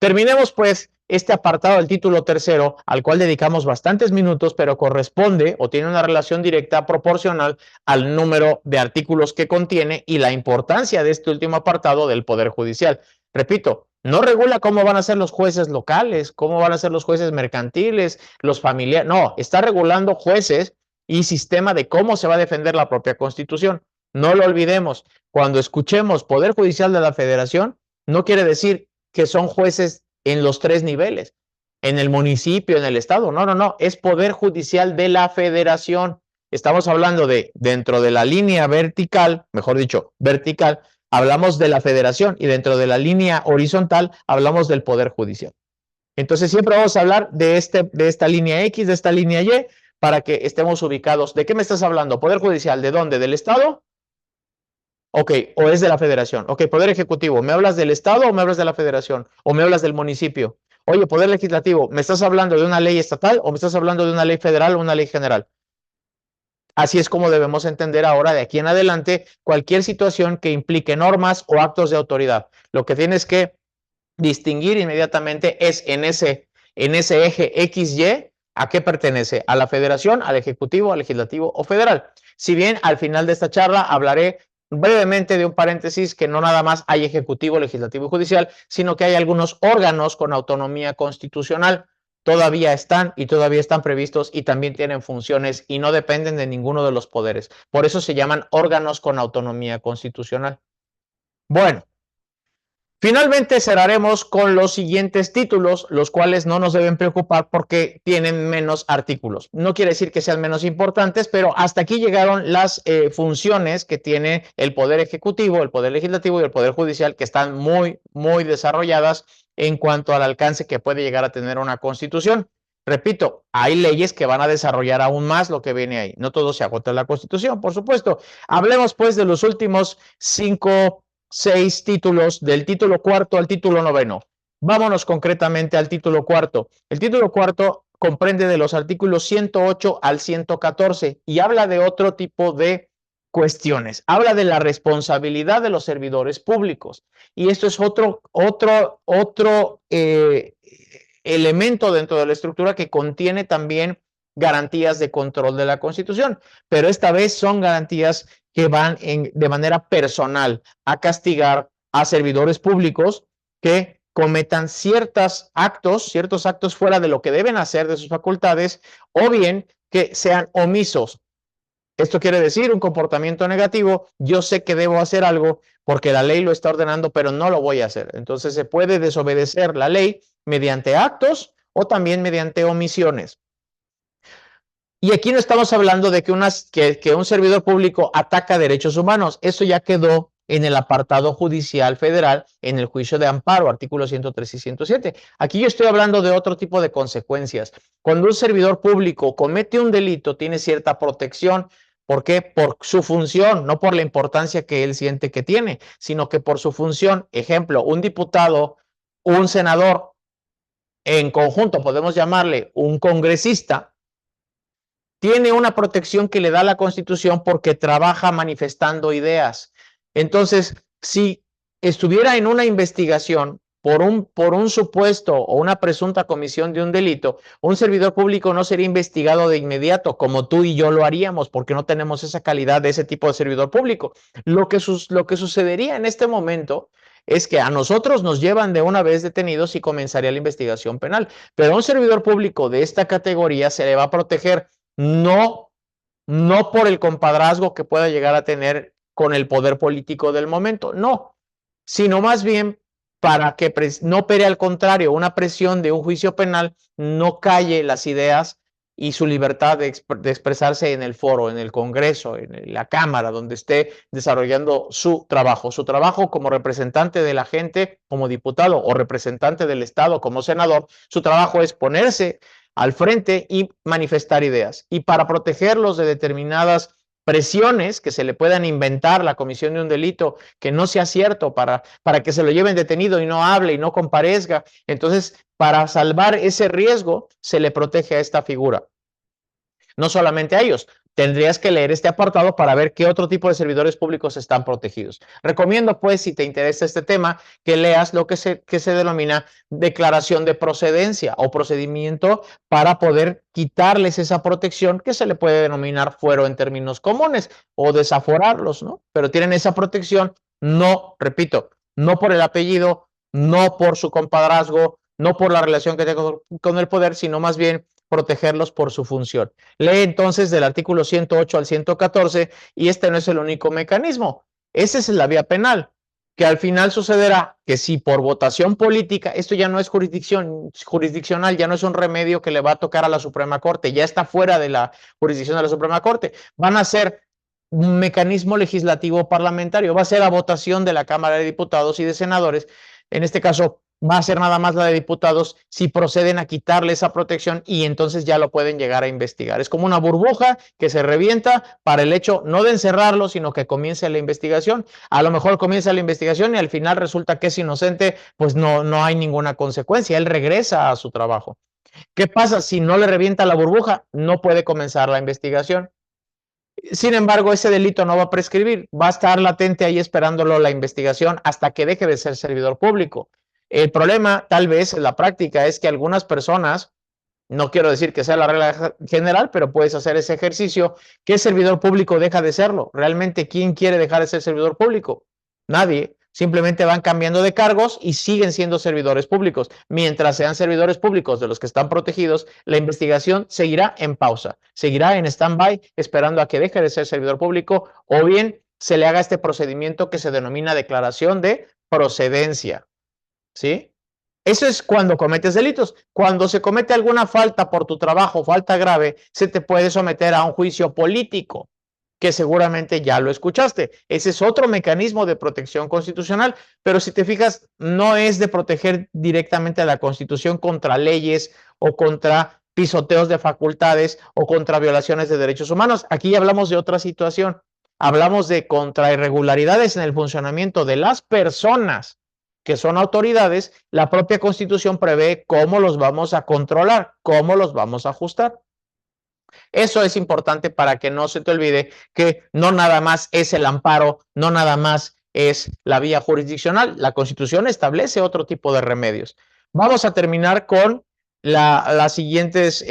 Terminemos pues este apartado del título tercero, al cual dedicamos bastantes minutos, pero corresponde o tiene una relación directa proporcional al número de artículos que contiene y la importancia de este último apartado del Poder Judicial. Repito, no regula cómo van a ser los jueces locales, cómo van a ser los jueces mercantiles, los familiares. No, está regulando jueces y sistema de cómo se va a defender la propia Constitución. No lo olvidemos. Cuando escuchemos Poder Judicial de la Federación, no quiere decir que son jueces en los tres niveles, en el municipio, en el estado. No, es Poder Judicial de la Federación. Estamos hablando de dentro de la línea vertical, mejor dicho, vertical, hablamos de la federación y dentro de la línea horizontal hablamos del Poder Judicial. Entonces siempre vamos a hablar de esta línea X, de esta línea Y, para que estemos ubicados. ¿De qué me estás hablando? ¿Poder Judicial? ¿De dónde? ¿Del Estado? Ok, o es de la Federación. Ok, Poder Ejecutivo, ¿me hablas del Estado o me hablas de la Federación? ¿O me hablas del municipio? Oye, Poder Legislativo, ¿me estás hablando de una ley estatal o me estás hablando de una ley federal o una ley general? Así es como debemos entender ahora de aquí en adelante cualquier situación que implique normas o actos de autoridad. Lo que tienes que distinguir inmediatamente es en ese eje XY a qué pertenece, a la Federación, al Ejecutivo, al Legislativo o Federal. Si bien al final de esta charla hablaré brevemente de un paréntesis que no nada más hay Ejecutivo, Legislativo y Judicial, sino que hay algunos órganos con autonomía constitucional. Todavía están previstos y también tienen funciones y no dependen de ninguno de los poderes. Por eso se llaman órganos con autonomía constitucional. Bueno, finalmente cerraremos con los siguientes títulos, los cuales no nos deben preocupar porque tienen menos artículos. No quiere decir que sean menos importantes, pero hasta aquí llegaron las funciones que tiene el Poder Ejecutivo, el Poder Legislativo y el Poder Judicial, que están muy, muy desarrolladas en cuanto al alcance que puede llegar a tener una Constitución. Repito, hay leyes que van a desarrollar aún más lo que viene ahí. No todo se agota en la Constitución, por supuesto. Hablemos pues de los últimos 6 títulos, del título cuarto al título noveno. Vámonos concretamente al título cuarto. El título cuarto comprende de los artículos 108 al 114 y habla de otro tipo de cuestiones. Habla de la responsabilidad de los servidores públicos. Y esto es otro elemento dentro de la estructura que contiene también garantías de control de la Constitución, pero esta vez son garantías que van de manera personal a castigar a servidores públicos que cometan ciertos actos fuera de lo que deben hacer de sus facultades o bien que sean omisos. Esto quiere decir un comportamiento negativo. Yo sé que debo hacer algo porque la ley lo está ordenando, pero no lo voy a hacer. Entonces se puede desobedecer la ley mediante actos o también mediante omisiones. Y aquí no estamos hablando de que un servidor público ataca derechos humanos. Eso ya quedó en el apartado judicial federal, en el juicio de amparo, artículos 103 y 107. Aquí yo estoy hablando de otro tipo de consecuencias. Cuando un servidor público comete un delito, tiene cierta protección. ¿Por qué? Por su función, no por la importancia que él siente que tiene, sino que por su función. Ejemplo, un diputado, un senador, en conjunto podemos llamarle un congresista, tiene una protección que le da la Constitución porque trabaja manifestando ideas. Entonces, si estuviera en una investigación por un supuesto o una presunta comisión de un delito, un servidor público no sería investigado de inmediato, como tú y yo lo haríamos, porque no tenemos esa calidad de ese tipo de servidor público. Lo que sucedería en este momento es que a nosotros nos llevan de una vez detenidos y comenzaría la investigación penal, pero a un servidor público de esta categoría se le va a proteger no por el compadrazgo que pueda llegar a tener con el poder político del momento, no, sino más bien para que no opere al contrario, una presión de un juicio penal no calle las ideas y su libertad de expresarse en el foro, en el Congreso, en la Cámara, donde esté desarrollando su trabajo como representante de la gente, como diputado o representante del Estado, como senador. Su trabajo es ponerse al frente y manifestar ideas. Y para protegerlos de determinadas presiones que se le puedan inventar la comisión de un delito que no sea cierto para que se lo lleven detenido y no hable y no comparezca. Entonces, para salvar ese riesgo, se le protege a esta figura. No solamente a ellos. Tendrías que leer este apartado para ver qué otro tipo de servidores públicos están protegidos. Recomiendo, pues, si te interesa este tema, que leas lo que se denomina declaración de procedencia o procedimiento para poder quitarles esa protección que se le puede denominar fuero en términos comunes o desaforarlos, ¿no? Pero tienen esa protección, no, repito, no por el apellido, no por su compadrazgo, no por la relación que tenga con el poder, sino más bien protegerlos por su función. Lee entonces del artículo 108 al 114 y este no es el único mecanismo. Esa es la vía penal, que al final sucederá que si por votación política, esto ya no es jurisdiccional, ya no es un remedio que le va a tocar a la Suprema Corte, ya está fuera de la jurisdicción de la Suprema Corte, van a ser un mecanismo legislativo parlamentario. Va a ser a votación de la Cámara de Diputados y de Senadores. En este caso, va a ser nada más la de diputados si proceden a quitarle esa protección y entonces ya lo pueden llegar a investigar. Es como una burbuja que se revienta para el hecho no de encerrarlo, sino que comience la investigación. A lo mejor comienza la investigación y al final resulta que es inocente, pues no hay ninguna consecuencia. Él regresa a su trabajo. ¿Qué pasa si no le revienta la burbuja? No puede comenzar la investigación. Sin embargo, ese delito no va a prescribir, va a estar latente ahí esperándolo la investigación hasta que deje de ser servidor público. El problema, tal vez, en la práctica es que algunas personas, no quiero decir que sea la regla general, pero puedes hacer ese ejercicio, que servidor público deja de serlo. Realmente, ¿quién quiere dejar de ser servidor público? Nadie. Simplemente van cambiando de cargos y siguen siendo servidores públicos. Mientras sean servidores públicos de los que están protegidos, la investigación seguirá en pausa, seguirá en stand-by, esperando a que deje de ser servidor público o bien se le haga este procedimiento que se denomina declaración de procedencia. ¿Sí? Eso es cuando cometes delitos. Cuando se comete alguna falta por tu trabajo, falta grave, se te puede someter a un juicio político, que seguramente ya lo escuchaste. Ese es otro mecanismo de protección constitucional, pero si te fijas, no es de proteger directamente a la Constitución contra leyes o contra pisoteos de facultades o contra violaciones de derechos humanos. Aquí ya hablamos de otra situación. Hablamos de contra irregularidades en el funcionamiento de las personas que son autoridades. La propia Constitución prevé cómo los vamos a controlar, cómo los vamos a ajustar. Eso es importante para que no se te olvide que no nada más es el amparo, no nada más es la vía jurisdiccional. La Constitución establece otro tipo de remedios. Vamos a terminar con las siguientes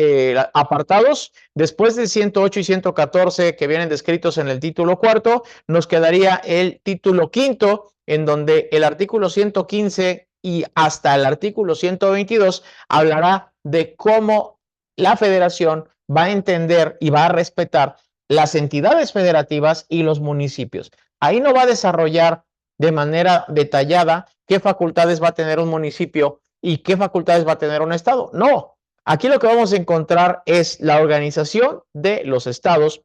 apartados. Después del 108 y 114 que vienen descritos en el título cuarto, nos quedaría el título quinto, en donde el artículo 115 y hasta el artículo 122 hablará de cómo la federación va a entender y va a respetar las entidades federativas y los municipios. Ahí no va a desarrollar de manera detallada qué facultades va a tener un municipio y qué facultades va a tener un estado. No, aquí lo que vamos a encontrar es la organización de los estados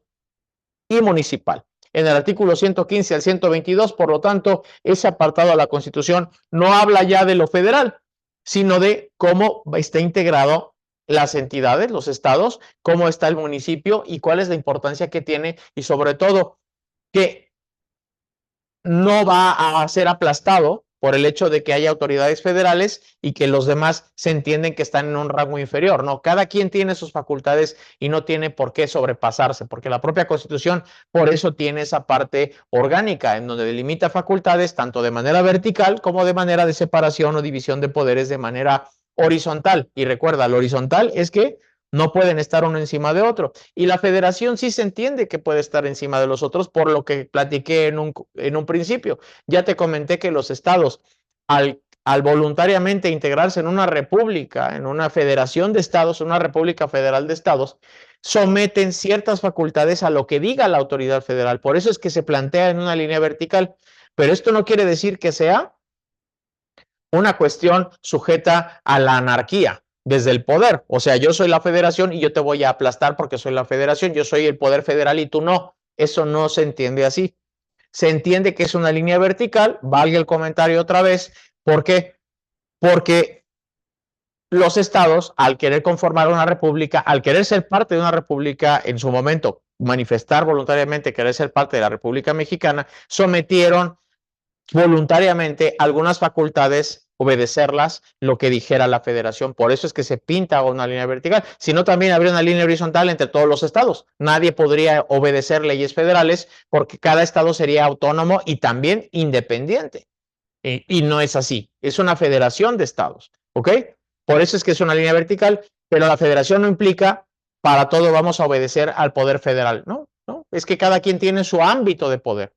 y municipal. En el artículo 115 al 122, por lo tanto, ese apartado de la Constitución no habla ya de lo federal, sino de cómo está integrado las entidades, los estados, cómo está el municipio y cuál es la importancia que tiene y sobre todo que no va a ser aplastado por el hecho de que haya autoridades federales y que los demás se entienden que están en un rango inferior. No, cada quien tiene sus facultades y no tiene por qué sobrepasarse, porque la propia Constitución por eso tiene esa parte orgánica en donde delimita facultades tanto de manera vertical como de manera de separación o división de poderes de manera horizontal. Y recuerda, lo horizontal es que no pueden estar uno encima de otro. Y la federación sí se entiende que puede estar encima de los otros, por lo que platiqué en un principio. Ya te comenté que los estados, al voluntariamente integrarse en una república, en una federación de estados, una república federal de estados, someten ciertas facultades a lo que diga la autoridad federal. Por eso es que se plantea en una línea vertical. Pero esto no quiere decir que sea una cuestión sujeta a la anarquía desde el poder. O sea, yo soy la federación y yo te voy a aplastar porque soy la federación, yo soy el poder federal y tú no. Eso no se entiende así. Se entiende que es una línea vertical, valga el comentario otra vez. ¿Por qué? Porque los estados, al querer conformar una república, al querer ser parte de una república en su momento, manifestar voluntariamente querer ser parte de la República Mexicana, sometieron voluntariamente algunas facultades, obedecerlas, lo que dijera la federación. Por eso es que se pinta una línea vertical. Si no, también habría una línea horizontal entre todos los estados. Nadie podría obedecer leyes federales porque cada estado sería autónomo y también independiente. Y no es así. Es una federación de estados. ¿Ok? Por eso es que es una línea vertical, pero la federación no implica para todo vamos a obedecer al poder federal. No, no. Es que cada quien tiene su ámbito de poder.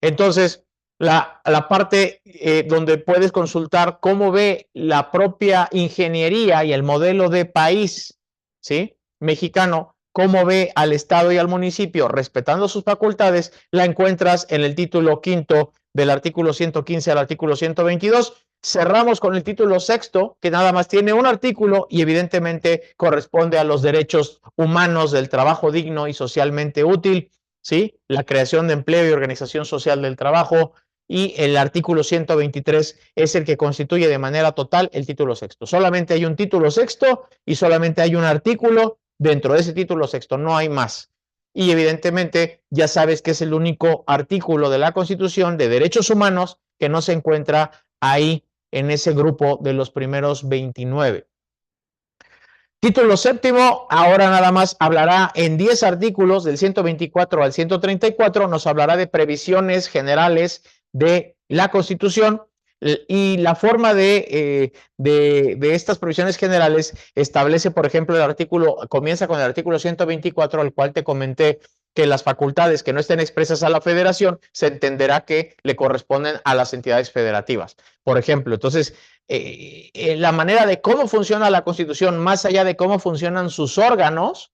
Entonces, la parte donde puedes consultar cómo ve la propia ingeniería y el modelo de país, ¿sí? Mexicano, cómo ve al Estado y al municipio respetando sus facultades, la encuentras en el título quinto del artículo 115 al artículo 122. Cerramos con el título sexto, que nada más tiene un artículo y evidentemente corresponde a los derechos humanos del trabajo digno y socialmente útil. ¿sí? La creación de empleo y organización social del trabajo, y el artículo 123 es el que constituye de manera total el título sexto. Solamente hay un título sexto y solamente hay un artículo dentro de ese título sexto, no hay más. Y evidentemente ya sabes que es el único artículo de la Constitución de derechos humanos que no se encuentra ahí en ese grupo de los primeros 29. Título séptimo, ahora nada más hablará en 10 artículos, del 124 al 134, nos hablará de previsiones generales de la Constitución, y la forma de estas previsiones generales establece, por ejemplo, comienza con el artículo 124, al cual te comenté que las facultades que no estén expresas a la federación se entenderá que le corresponden a las entidades federativas. Por ejemplo, entonces, la manera de cómo funciona la Constitución, más allá de cómo funcionan sus órganos,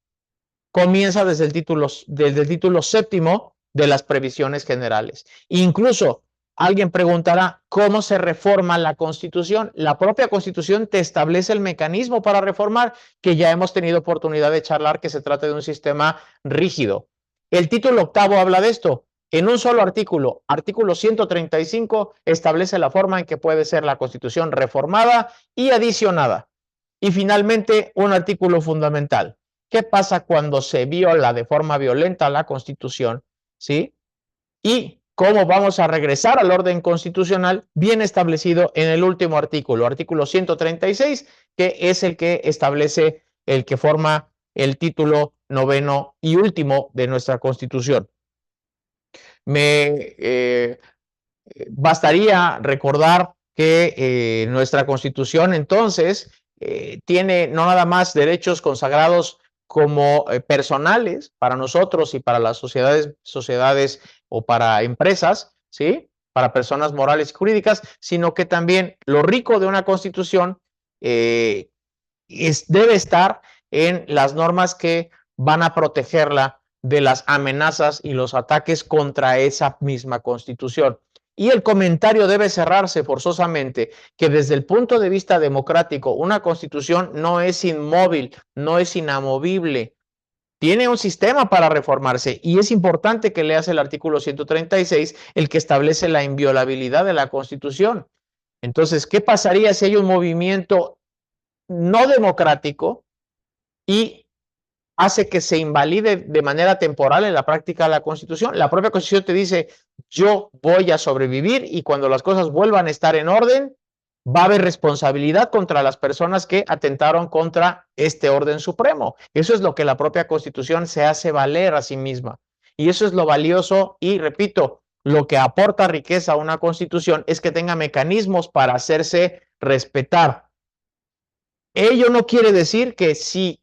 comienza desde el título séptimo de las previsiones generales. Incluso alguien preguntará, ¿cómo se reforma la Constitución? La propia Constitución te establece el mecanismo para reformar, que ya hemos tenido oportunidad de charlar, que se trata de un sistema rígido. El título octavo habla de esto. En un solo artículo, artículo 135, establece la forma en que puede ser la Constitución reformada y adicionada. Y finalmente, un artículo fundamental. ¿Qué pasa cuando se viola de forma violenta la Constitución? ¿Sí? Y cómo vamos a regresar al orden constitucional bien establecido en el último artículo, artículo 136, que es el que establece, el que forma el título noveno y último de nuestra Constitución. Bastaría recordar que nuestra Constitución entonces tiene no nada más derechos consagrados como personales para nosotros y para las sociedades o para empresas, ¿sí? Para personas morales y jurídicas, sino que también lo rico de una Constitución debe estar en las normas que van a protegerla de las amenazas y los ataques contra esa misma Constitución. Y el comentario debe cerrarse forzosamente que desde el punto de vista democrático, una Constitución no es inmóvil, no es inamovible. Tiene un sistema para reformarse, y es importante que leas el artículo 136, el que establece la inviolabilidad de la Constitución. Entonces, ¿qué pasaría si hay un movimiento no democrático y hace que se invalide de manera temporal en la práctica la Constitución? La propia Constitución te dice, yo voy a sobrevivir, y cuando las cosas vuelvan a estar en orden, va a haber responsabilidad contra las personas que atentaron contra este orden supremo. Eso es lo que la propia Constitución se hace valer a sí misma. Y eso es lo valioso, y repito, lo que aporta riqueza a una Constitución es que tenga mecanismos para hacerse respetar. Ello no quiere decir que si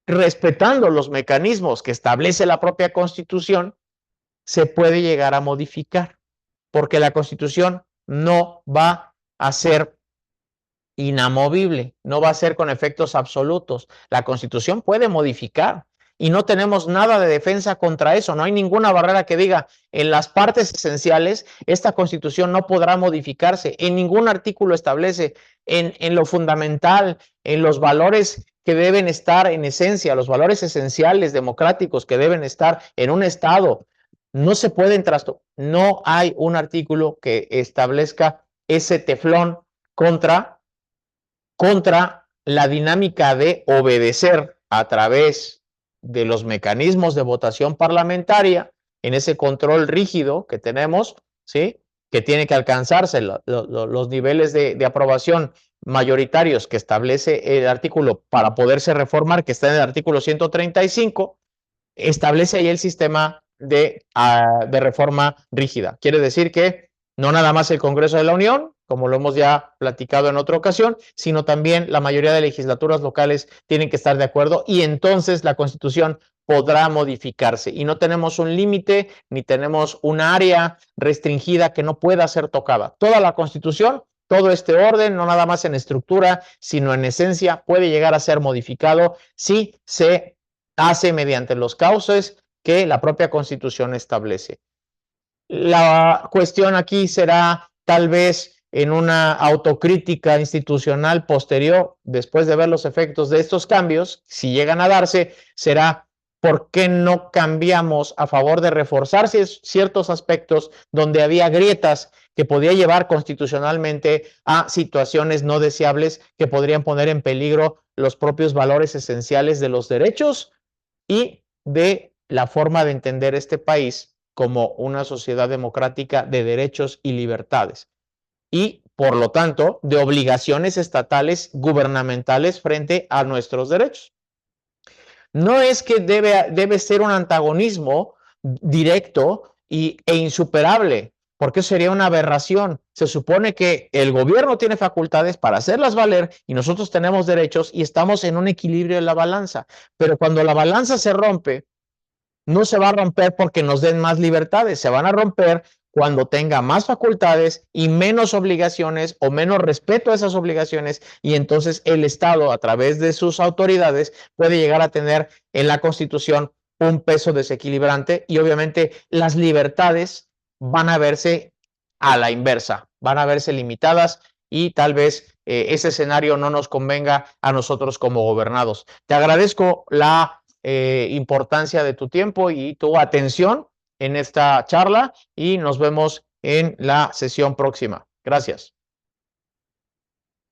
respetando los mecanismos que establece la propia Constitución, se puede llegar a modificar, porque la Constitución no va a ser inamovible, no va a ser con efectos absolutos. La Constitución puede modificar, y no tenemos nada de defensa contra eso. No hay ninguna barrera que diga, en las partes esenciales, esta Constitución no podrá modificarse. En ningún artículo establece, en lo fundamental, en los valores que deben estar en esencia, los valores esenciales democráticos que deben estar en un Estado, no se pueden trastocar. No hay un artículo que establezca ese teflón contra la dinámica de obedecer a través de los mecanismos de votación parlamentaria, en ese control rígido que tenemos, ¿sí? Que tiene que alcanzarse los niveles de aprobación mayoritarios que establece el artículo para poderse reformar, que está en el artículo 135, establece ahí el sistema de reforma rígida. Quiere decir que no nada más el Congreso de la Unión, como lo hemos ya platicado en otra ocasión, sino también la mayoría de legislaturas locales tienen que estar de acuerdo, y entonces la Constitución podrá modificarse, y no tenemos un límite ni tenemos un área restringida que no pueda ser tocada. Toda la Constitución, todo este orden, no nada más en estructura, sino en esencia, puede llegar a ser modificado si se hace mediante los cauces que la propia Constitución establece. La cuestión aquí será tal vez en una autocrítica institucional posterior, después de ver los efectos de estos cambios, si llegan a darse, será ¿por qué no cambiamos a favor de reforzar ciertos aspectos donde había grietas que podía llevar constitucionalmente a situaciones no deseables que podrían poner en peligro los propios valores esenciales de los derechos y de la forma de entender este país como una sociedad democrática de derechos y libertades? Y, por lo tanto, de obligaciones estatales gubernamentales frente a nuestros derechos. No es que debe ser un antagonismo directo e insuperable, porque sería una aberración. Se supone que el gobierno tiene facultades para hacerlas valer y nosotros tenemos derechos y estamos en un equilibrio de la balanza. Pero cuando la balanza se rompe, no se va a romper porque nos den más libertades, se van a romper cuando tenga más facultades y menos obligaciones o menos respeto a esas obligaciones, y entonces el Estado, a través de sus autoridades, puede llegar a tener en la Constitución un peso desequilibrante, y obviamente las libertades van a verse a la inversa, van a verse limitadas, y tal vez ese escenario no nos convenga a nosotros como gobernados. Te agradezco la importancia de tu tiempo y tu atención en esta charla, y nos vemos en la sesión próxima. Gracias.